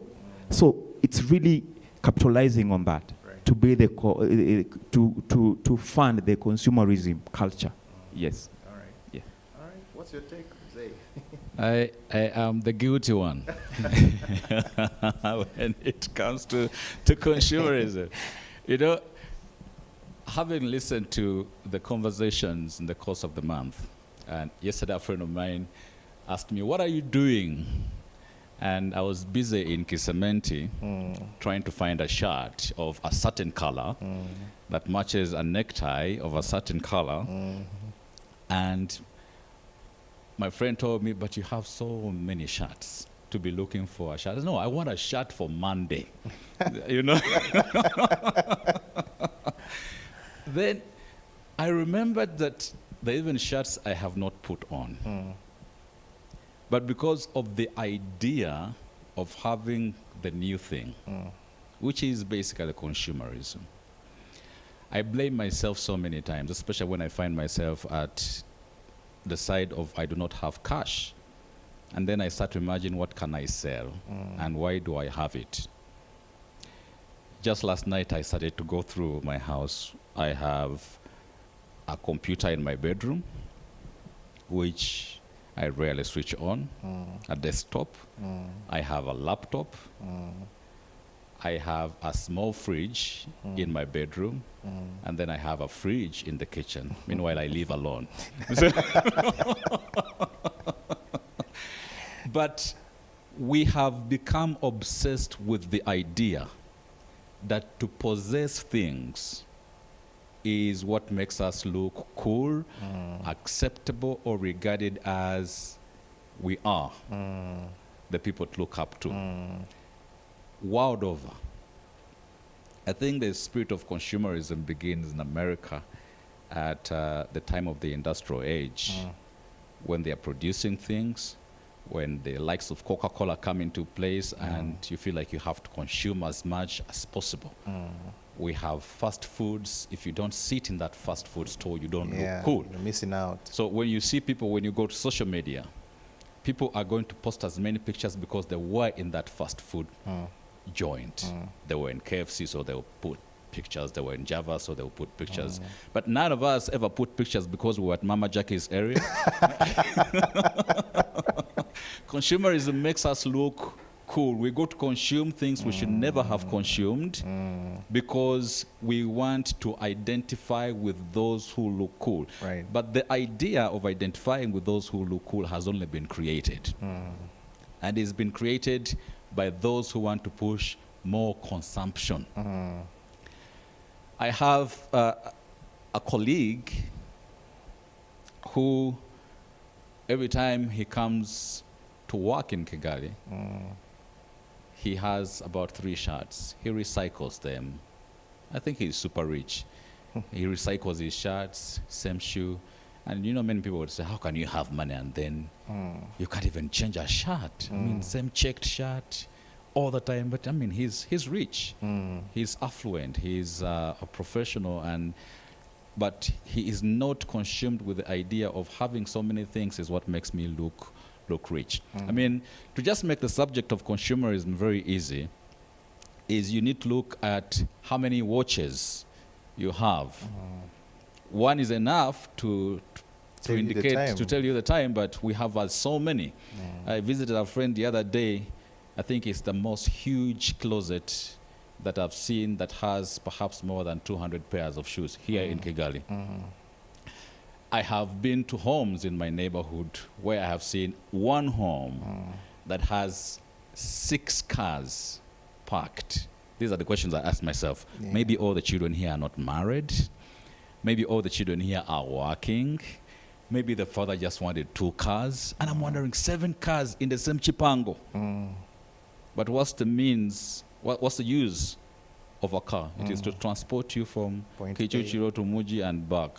So it's really capitalizing on that, right, to be to fund the consumerism culture. Yes. All right. Yeah. All right. What's your take, Zay? I am the guilty one when it comes to consumerism. You know, having listened to the conversations in the course of the month, and yesterday a friend of mine asked me, what are you doing? And I was busy in Kisementi trying to find a shirt of a certain color that matches a necktie of a certain color. And my friend told me, but you have so many shirts to be looking for a shirt. No, I want a shirt for Monday. You know? Then I remembered that there are even shirts I have not put on. But because of the idea of having the new thing, which is basically consumerism, I blame myself so many times, especially when I find myself at the side of I do not have cash. And then I start to imagine, what can I sell and why do I have it? Just last night I started to go through my house. I have a computer in my bedroom, which I rarely switch on, a desktop. I have a laptop. I have a small fridge in my bedroom, and then I have a fridge in the kitchen. Meanwhile, I live alone. But we have become obsessed with the idea that to possess things is what makes us look cool, acceptable, or regarded as we are the people to look up to. World over, I think the spirit of consumerism begins in America at the time of the industrial age, when they are producing things, when the likes of Coca-Cola come into place, and you feel like you have to consume as much as possible. We have fast foods. If you don't sit in that fast food store, you don't look cool. You're missing out. So when you see people, when you go to social media, people are going to post as many pictures because they were in that fast food joint. They were in KFC, so they'll put pictures. They were in Java, so they'll put pictures. But none of us ever put pictures because we were at Mama Jackie's area. Consumerism makes us look cool. We go to consume things we should never have consumed because we want to identify with those who look cool. Right. But the idea of identifying with those who look cool has only been created. And it's been created by those who want to push more consumption. I have a colleague who, every time he comes to work in Kigali, he has about 3 shirts. He recycles them. I think he's super rich. He recycles his shirts, same shoe. And you know, many people would say, how can you have money and then you can't even change a shirt? I mean, same checked shirt all the time. But I mean, he's rich. He's affluent. He's a professional. But he is not consumed with the idea of having so many things is what makes me look rich. I mean, to just make the subject of consumerism very easy, is you need to look at how many watches you have. One is enough to indicate, to tell you the time, but we have so many. I visited a friend the other day. I think it's the most huge closet that I've seen that has perhaps more than 200 pairs of shoes here in Kigali. I have been to homes in my neighborhood where I have seen one home that has 6 cars parked. These are the questions I ask myself. Maybe all the children here are not married. Maybe all the children here are working. Maybe the father just wanted 2 cars. And I'm wondering, 7 cars in the same chipango. But what's the means, what's the use of a car? It is to transport you from Kichuchiro to Muji and back.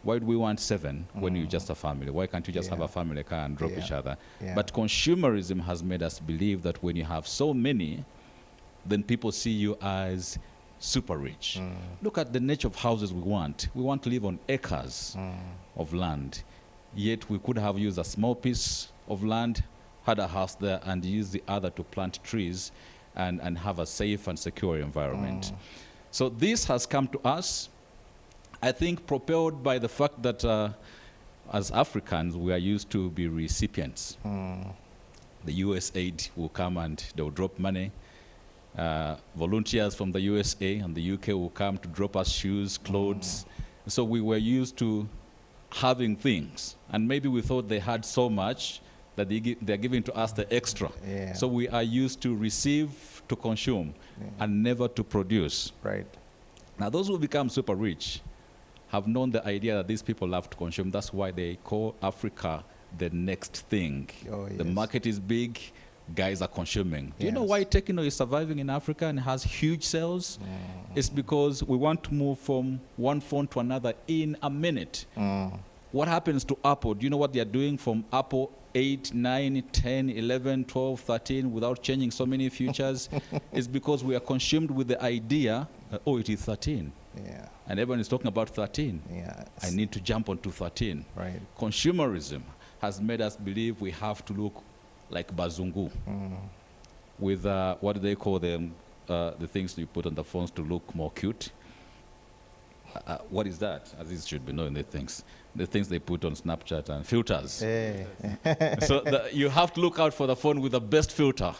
Why do we want 7 when you're just a family? Why can't you just have a family car and drop each other? But consumerism has made us believe that when you have so many, then people see you as super rich. Look at the nature of houses we want. We want to live on acres of land. Yet we could have used a small piece of land, had a house there, and used the other to plant trees and have a safe and secure environment. So this has come to us, I think, propelled by the fact that as Africans, we are used to be recipients. The USAID will come and they'll drop money. Volunteers from the USA and the UK will come to drop us shoes, clothes. So we were used to having things. And maybe we thought they had so much that they're giving to us the extra. So we are used to receive, to consume, and never to produce. Right. Now those who become super rich have known the idea that these people love to consume. That's why they call Africa the next thing. The market is big, guys are consuming. Do you know why Techno is surviving in Africa and has huge sales? It's because we want to move from one phone to another in a minute. What happens to Apple? Do you know what they're doing from Apple 8, 9, 10, 11, 12, 13 without changing so many features? It's because we are consumed with the idea, oh, it is 13. And everyone is talking about 13. I need to jump onto 13. Right. Consumerism has made us believe we have to look like Bazungu with what do they call them, the things you put on the phones to look more cute. What is that? Aziz should be knowing the things they put on Snapchat and filters. So you have to look out for the phone with the best filter.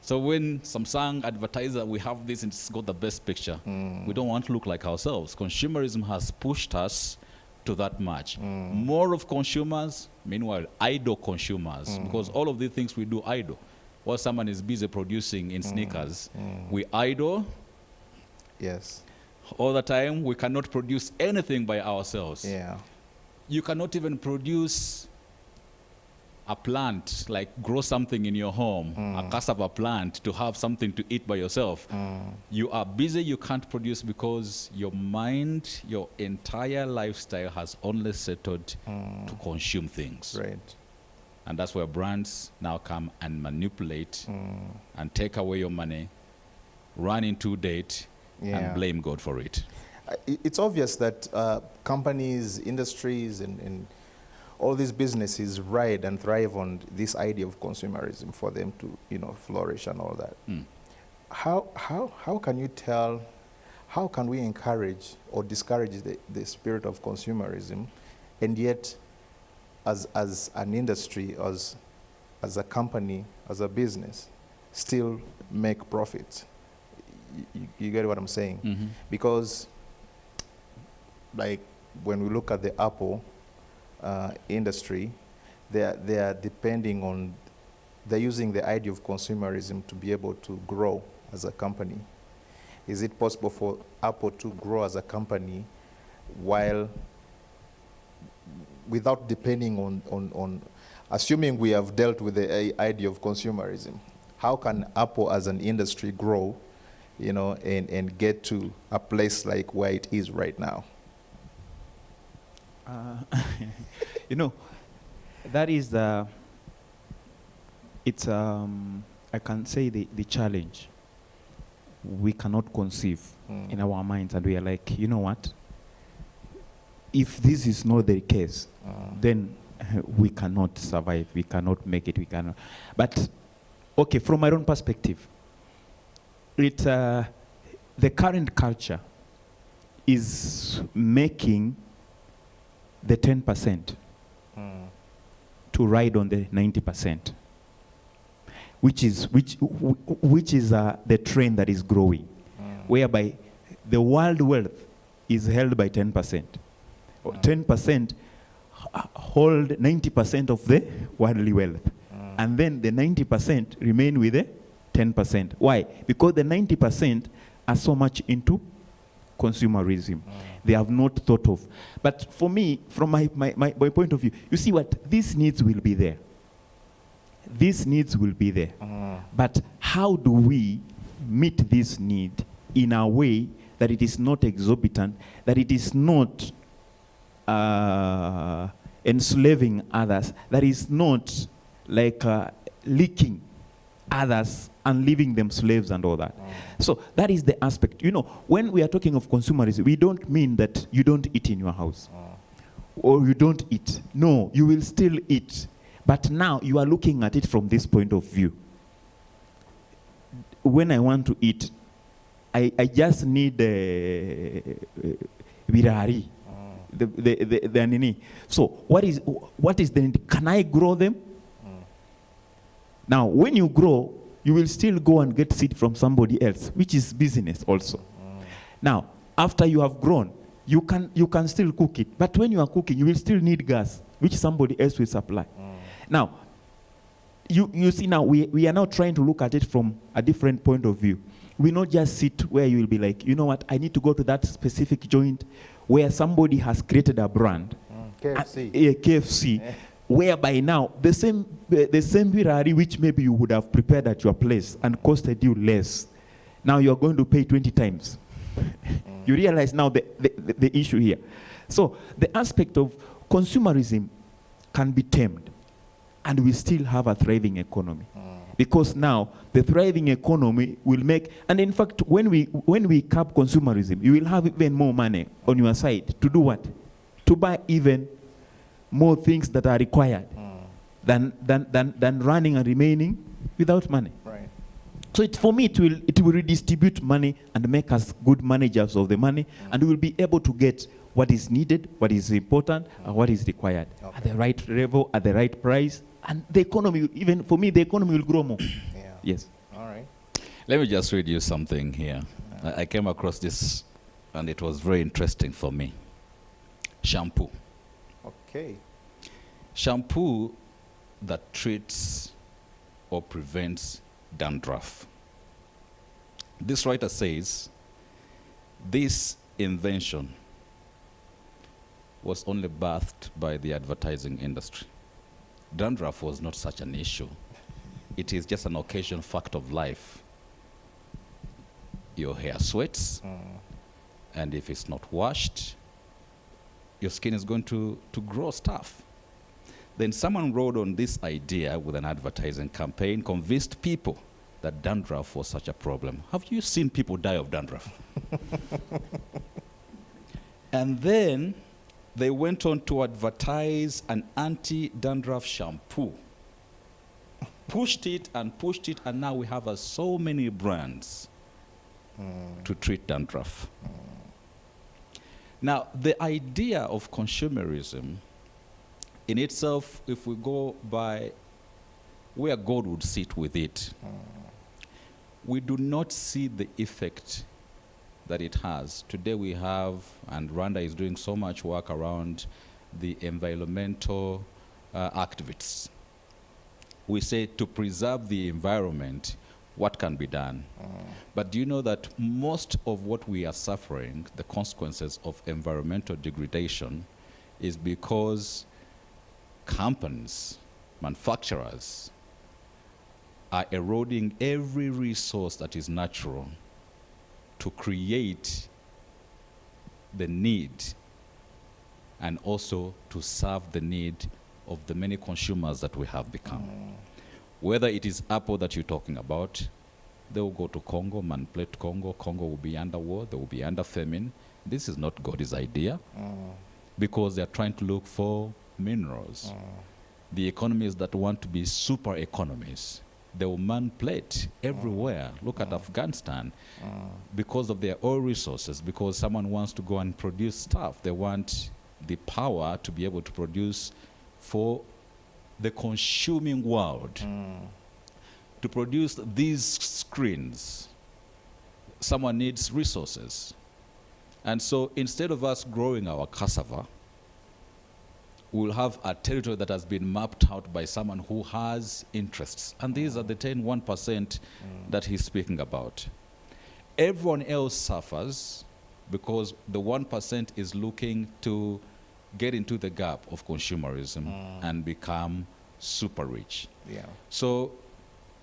So when Samsung advertiser, we have this and it's got the best picture, we don't want to look like ourselves. Consumerism has pushed us to that much. More of consumers, meanwhile, idle consumers, because all of the things we do idle. While someone is busy producing in sneakers, we idle. Yes. All the time, we cannot produce anything by ourselves. Yeah. You cannot even produce a plant, like grow something in your home, a cassava plant, to have something to eat by yourself. You are busy, you can't produce because your mind, your entire lifestyle has only settled to consume things. Right. And that's where brands now come and manipulate and take away your money, run into debt, and blame God for it. It's obvious that companies, industries, and all these businesses ride and thrive on this idea of consumerism for them to, flourish and all that. How can you tell, how can we encourage or discourage the spirit of consumerism, and yet as an industry, as a company, as a business, still make profits? You get what I'm saying? Because, like, when we look at the Apple industry, they are depending on, they're using the idea of consumerism to be able to grow as a company. Is it possible for Apple to grow as a company without depending on assuming we have dealt with the idea of consumerism? How can Apple as an industry grow, and get to a place like where it is right now? That is I can say the challenge we cannot conceive in our minds, and we are like, you know what? If this is not the case, then we cannot survive, we cannot make it, we cannot. But, okay, from my own perspective, the current culture is making the 10% to ride on the 90%, which is the trend that is growing, whereby the world wealth is held by 10%. 10% hold 90% of the worldly wealth, and then the 90% remain with the 10%. Why? Because the 90% are so much into consumerism. They have not thought of. But for me, from my point of view, you see what? These needs will be there. These needs will be there. But how do we meet this need in a way that it is not exorbitant, that it is not enslaving others, that is not like leaking others and leaving them slaves and all that. So that is the aspect. When we are talking of consumerism, we don't mean that you don't eat in your house or you don't eat. No, you will still eat. But now you are looking at it from this point of view. When I want to eat, I just need birari. The nini. So what is the, can I grow them? Now, when you grow, you will still go and get seed from somebody else, which is business also. Now, after you have grown, you can still cook it. But when you are cooking, you will still need gas, which somebody else will supply. Now, you see now, we are now trying to look at it from a different point of view. We not just sit where you will be like, you know what, I need to go to that specific joint where somebody has created a brand. KFC. KFC. Whereby now the same birari which maybe you would have prepared at your place and costed you less, now you are going to pay 20 times. You realize now the issue here. So the aspect of consumerism can be tamed, and we still have a thriving economy. Because now the thriving economy will make, and in fact, when we cap consumerism, you will have even more money on your side to do what? To buy even more things that are required than running and remaining without money. Right. So for me, it will redistribute money and make us good managers of the money, and we will be able to get what is needed, what is important, and what is required at the right level, at the right price, and the economy, even for me, the economy will grow more. Yeah. Yes. All right. Let me just read you something here. I came across this, and it was very interesting for me. Shampoo. Okay. Shampoo that treats or prevents dandruff. This writer says, this invention was only birthed by the advertising industry. Dandruff was not such an issue. It is just an occasional fact of life. Your hair sweats, and if it's not washed, your skin is going to grow stuff. Then someone rode on this idea with an advertising campaign, convinced people that dandruff was such a problem. Have you seen people die of dandruff? And then they went on to advertise an anti-dandruff shampoo. Pushed it, and now we have so many brands to treat dandruff. Now, the idea of consumerism in itself, if we go by where God would sit with it, we do not see the effect that it has. Today we have, and Rwanda is doing so much work around the environmental activists. We say to preserve the environment, what can be done? But do you know that most of what we are suffering, the consequences of environmental degradation, is because companies, manufacturers, are eroding every resource that is natural to create the need and also to serve the need of the many consumers that we have become. Whether it is Apple that you're talking about, they will go to Congo, manipulate Congo. Congo will be under war, they will be under famine. This is not God's idea because they are trying to look for minerals. The economies that want to be super economies, they will manipulate everywhere. Look at Afghanistan. Because of their oil resources, because someone wants to go and produce stuff, they want the power to be able to produce for the consuming world. To produce these screens, someone needs resources. And so instead of us growing our cassava, we'll have a territory that has been mapped out by someone who has interests. And these are the 1% that he's speaking about. Everyone else suffers because the 1% is looking to get into the gap of consumerism and become super rich. So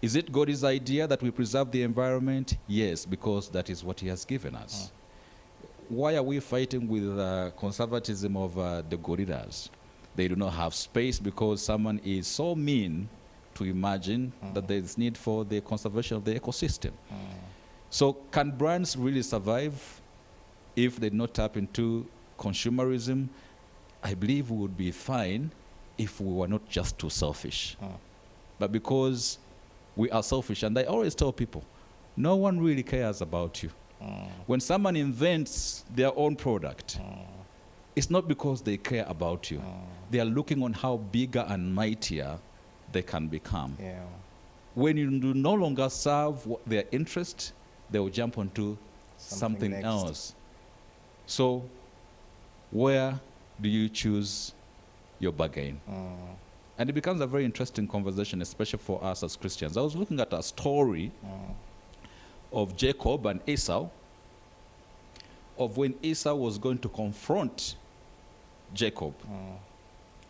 is it God's idea that we preserve the environment? Yes, because that is what he has given us. Why are we fighting with conservatism of the gorillas? They do not have space because someone is so mean to imagine that there is need for the conservation of the ecosystem. So can brands really survive if they do not tap into consumerism? I believe we would be fine if we were not just too selfish. But because we are selfish, and I always tell people, no one really cares about you. When someone invents their own product, it's not because they care about you. They are looking on how bigger and mightier they can become. When you do no longer serve their interest, they will jump onto something else. So where do you choose your bargain? And it becomes a very interesting conversation, especially for us as Christians. I was looking at a story of Jacob and Esau, of when Esau was going to confront Jacob.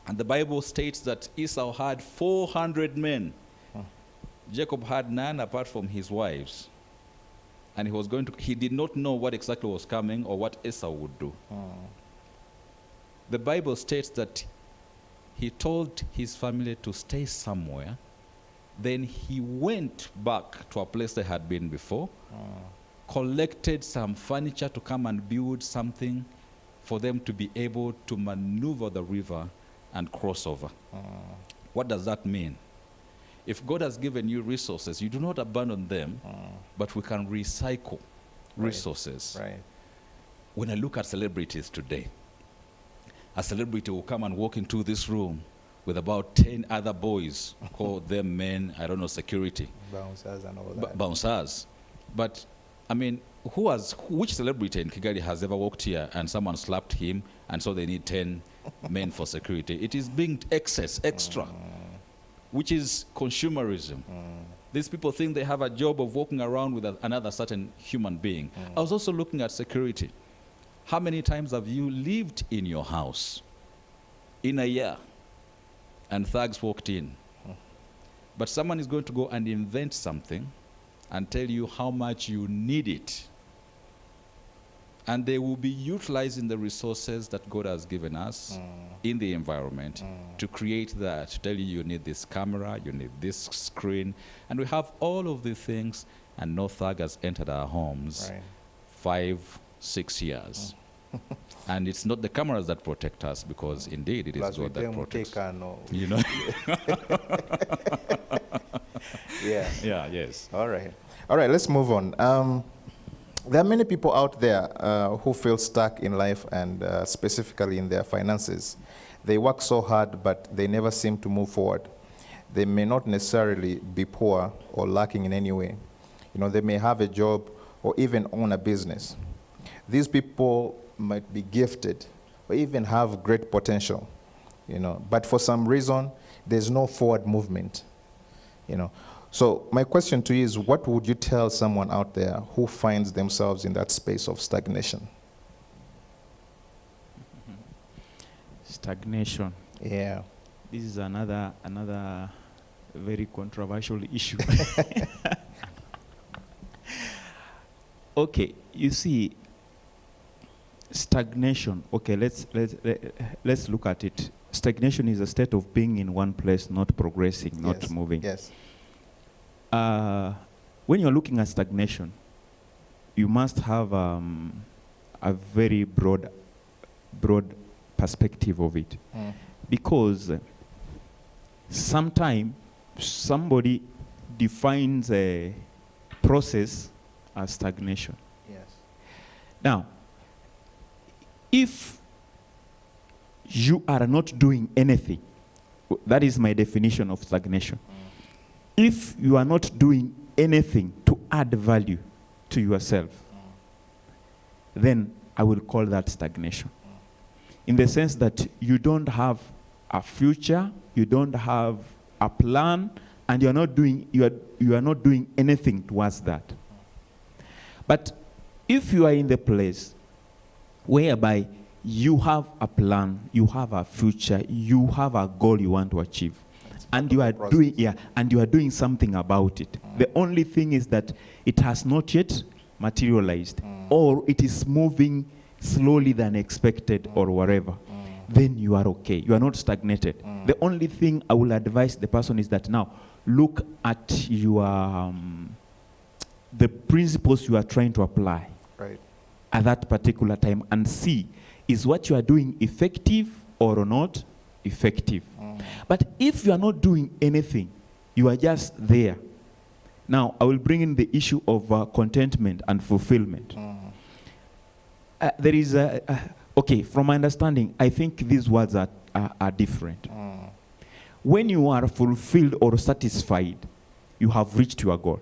And the Bible states that Esau had 400 men. Jacob had none apart from his wives. And he did not know what exactly was coming or what Esau would do. The Bible states that he told his family to stay somewhere. Then he went back to a place they had been before, collected some furniture to come and build something for them to be able to maneuver the river and cross over. What does that mean? If God has given you resources, you do not abandon them, but we can recycle resources. When I look at celebrities today, a celebrity will come and walk into this room with about 10 other boys, call them men, I don't know, security. Bouncers and all that. Bouncers. But, I mean, which celebrity in Kigali has ever walked here and someone slapped him and so they need 10 men for security? It is being extra, which is consumerism. These people think they have a job of walking around with another certain human being. I was also looking at security. How many times have you lived in your house in a year and thugs walked in? But someone is going to go and invent something and tell you how much you need it. And they will be utilizing the resources that God has given us in the environment to create that, to tell you you need this camera, you need this screen. And we have all of the things, and no thug has entered our homes 5, 6 years. And it's not the cameras that protect us, because indeed it is God that protects. You know? Yeah. Yeah, yes. All right. All right, let's move on. There are many people out there who feel stuck in life, and specifically in their finances. They work so hard, but they never seem to move forward. They may not necessarily be poor or lacking in any way. You know, they may have a job or even own a business. These people might be gifted or even have great potential, you know, but for some reason, there's no forward movement, you know. So my question to you is, what would you tell someone out there who finds themselves in that space of stagnation? Stagnation. Yeah. This is another very controversial issue. Okay, you see, stagnation. Okay, let's look at it. Stagnation is a state of being in one place, not progressing, not moving. Yes. When you're looking at stagnation, you must have a very broad perspective of it, because sometimes somebody defines a process as stagnation. Yes. Now, if you are not doing anything, that is my definition of stagnation. If you are not doing anything to add value to yourself, then I will call that stagnation. In the sense that you don't have a future, you don't have a plan, and you are not doing anything towards that. But if you are in the place whereby you have a plan, you have a future, you have a goal you want to achieve, and you are doing something about it. The only thing is that it has not yet materialized, or it is moving slowly than expected, or whatever. Then you are okay. You are not stagnated. The only thing I will advise the person is that now look at your the principles you are trying to apply at that particular time, and see, is what you are doing effective or not effective. But if you are not doing anything, you are just there. Now, I will bring in the issue of contentment and fulfillment. There is okay, from my understanding, I think these words are different. When you are fulfilled or satisfied, you have reached your goal.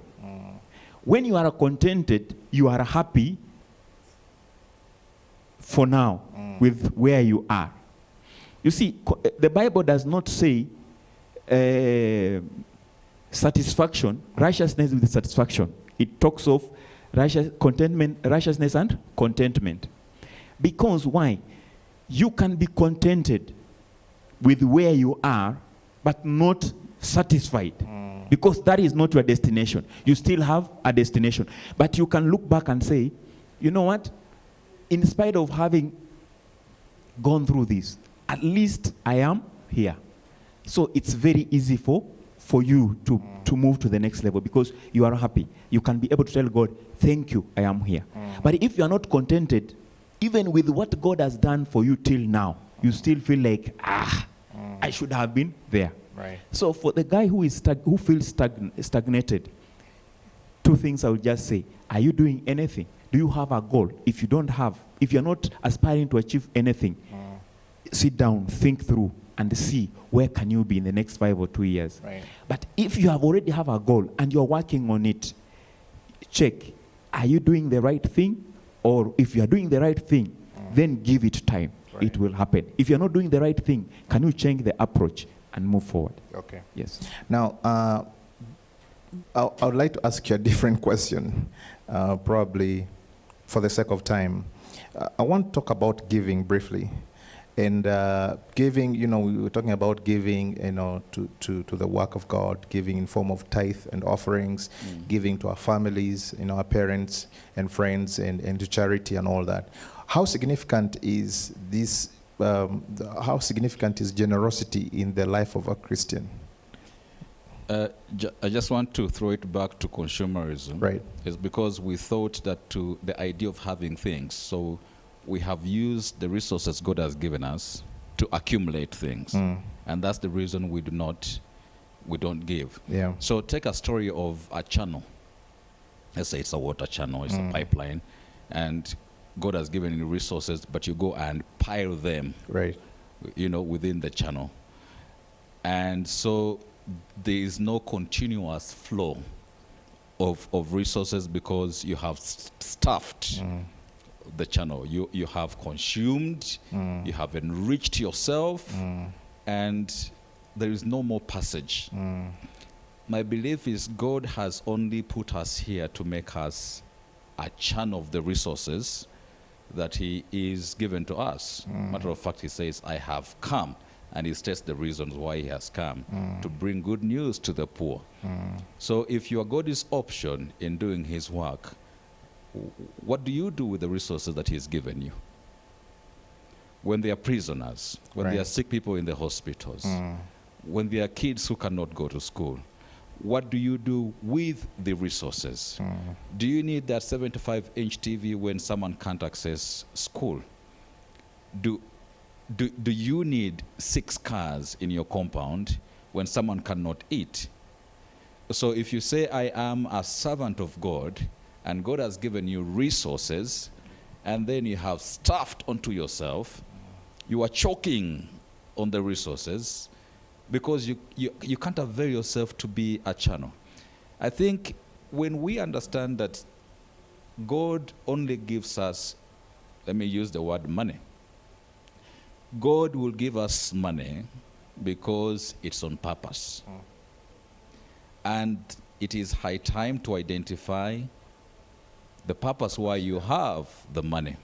When you are contented, you are happy for now with where you are. You see, the Bible does not say satisfaction, righteousness with satisfaction. It talks of righteousness and contentment. Because why? You can be contented with where you are, but not satisfied. Because that is not your destination. You still have a destination. But you can look back and say, you know what? In spite of having gone through this, at least I am here. So it's very easy for you to move to the next level, because you are happy. You can be able to tell God, thank you, I am here. But if you are not contented, even with what God has done for you till now, you still feel like, I should have been there. Right. So for the guy who feels stagnated, two things I would just say. Are you doing anything? Do you have a goal? If you're not aspiring to achieve anything, sit down, think through, and see where can you be in the next 5 or 2 years. Right. But if you already have a goal and you're working on it, check, are you doing the right thing? Or if you are doing the right thing, then give it time. Right. It will happen. If you're not doing the right thing, can you change the approach and move forward? Okay. Yes. Now, I would like to ask you a different question, probably for the sake of time. I want to talk about giving briefly. And giving, you know, we were talking about giving, you know, to the work of God, giving in form of tithe and offerings, giving to our families, you know, our parents and friends, and to charity and all that. How significant is this? How significant is generosity in the life of a Christian? I just want to throw it back to consumerism. Right. It's because we thought that to the idea of having things, so we have used the resources God has given us to accumulate things. And that's the reason we don't give. Yeah. So take a story of a channel. Let's say it's a water channel, it's a pipeline, and God has given you resources, but you go and pile them, Right. you know, within the channel. And so there is no continuous flow of resources because you have stuffed the channel. You have consumed, you have enriched yourself, and there is no more passage. My belief is God has only put us here to make us a channel of the resources that he is given to us. Matter of fact, he says, I have come, and he states the reasons why he has come, to bring good news to the poor. So if you are God's option in doing his work, what do you do with the resources that he's given you? When they are prisoners, when Right. they are sick people in the hospitals, when there are kids who cannot go to school, what do you do with the resources? Do you need that 75-inch TV when someone can't access school? Do you need 6 cars in your compound when someone cannot eat? So if you say, I am a servant of God, and God has given you resources, and then you have stuffed onto yourself, you are choking on the resources, because you can't avail yourself to be a channel. I think when we understand that God only gives us, let me use the word money. God will give us money because it's on purpose. And it is high time to identify the purpose why you have the money.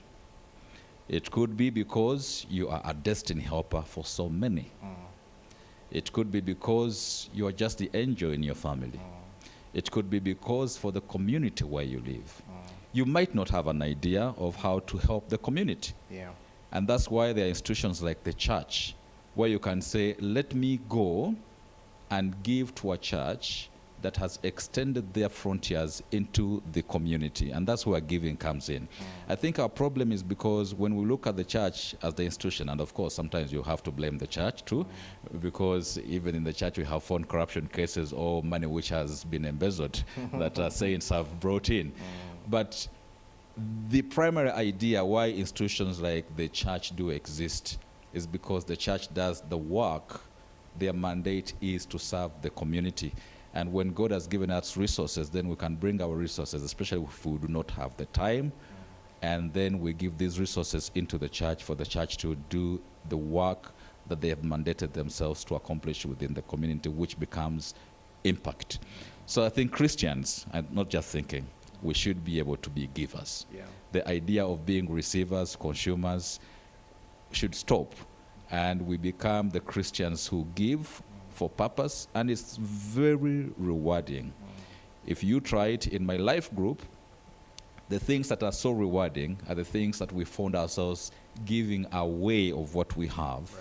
It could be because you are a destiny helper for so many. It could be because you are just the angel in your family. It could be because for the community where you live. You might not have an idea of how to help the community. Yeah. And that's why there are institutions like the church, where you can say, let me go and give to a church that has extended their frontiers into the community. And that's where giving comes in. I think our problem is because when we look at the church as the institution, and of course sometimes you have to blame the church too, because even in the church we have found corruption cases or money which has been embezzled that saints have brought in. But the primary idea why institutions like the church do exist is because the church does the work. Their mandate is to serve the community. And when God has given us resources, then we can bring our resources, especially if we do not have the time. And then we give these resources into the church for the church to do the work that they have mandated themselves to accomplish within the community, which becomes impact. So I think Christians, I'm not just thinking, we should be able to be givers. Yeah. The idea of being receivers, consumers, should stop. And we become the Christians who give for purpose, and it's very rewarding. If you try it in my life group, the things that are so rewarding are the things that we found ourselves giving away of what we have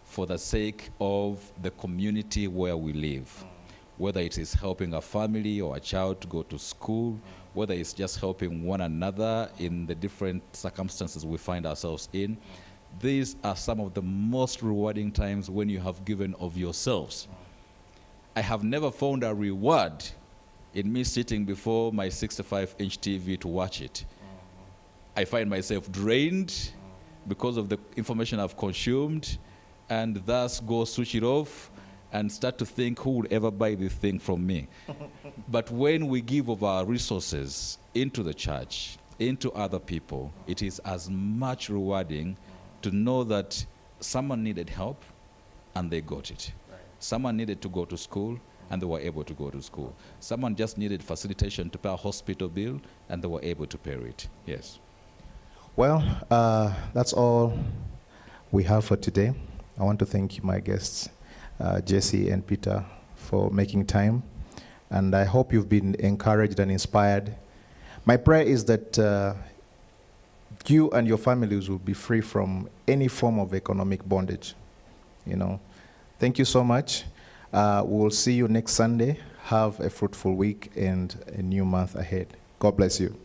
for the sake of the community where we live. Whether it is helping a family or a child to go to school, whether it's just helping one another in the different circumstances we find ourselves in. These are some of the most rewarding times when you have given of yourselves. I have never found a reward in me sitting before my 65-inch TV to watch it. I find myself drained because of the information I've consumed, and thus go switch it off and start to think, who would ever buy this thing from me? But when we give of our resources into the church, into other people, it is as much rewarding to know that someone needed help and they got it. Right. Someone needed to go to school and they were able to go to school. Someone just needed facilitation to pay a hospital bill and they were able to pay it. Yes. Well, that's all we have for today. I want to thank my guests, Jesse and Peter, for making time. And I hope you've been encouraged and inspired. My prayer is that you and your families will be free from any form of economic bondage. You know, thank you so much. We will see you next Sunday. Have a fruitful week and a new month ahead. God bless you.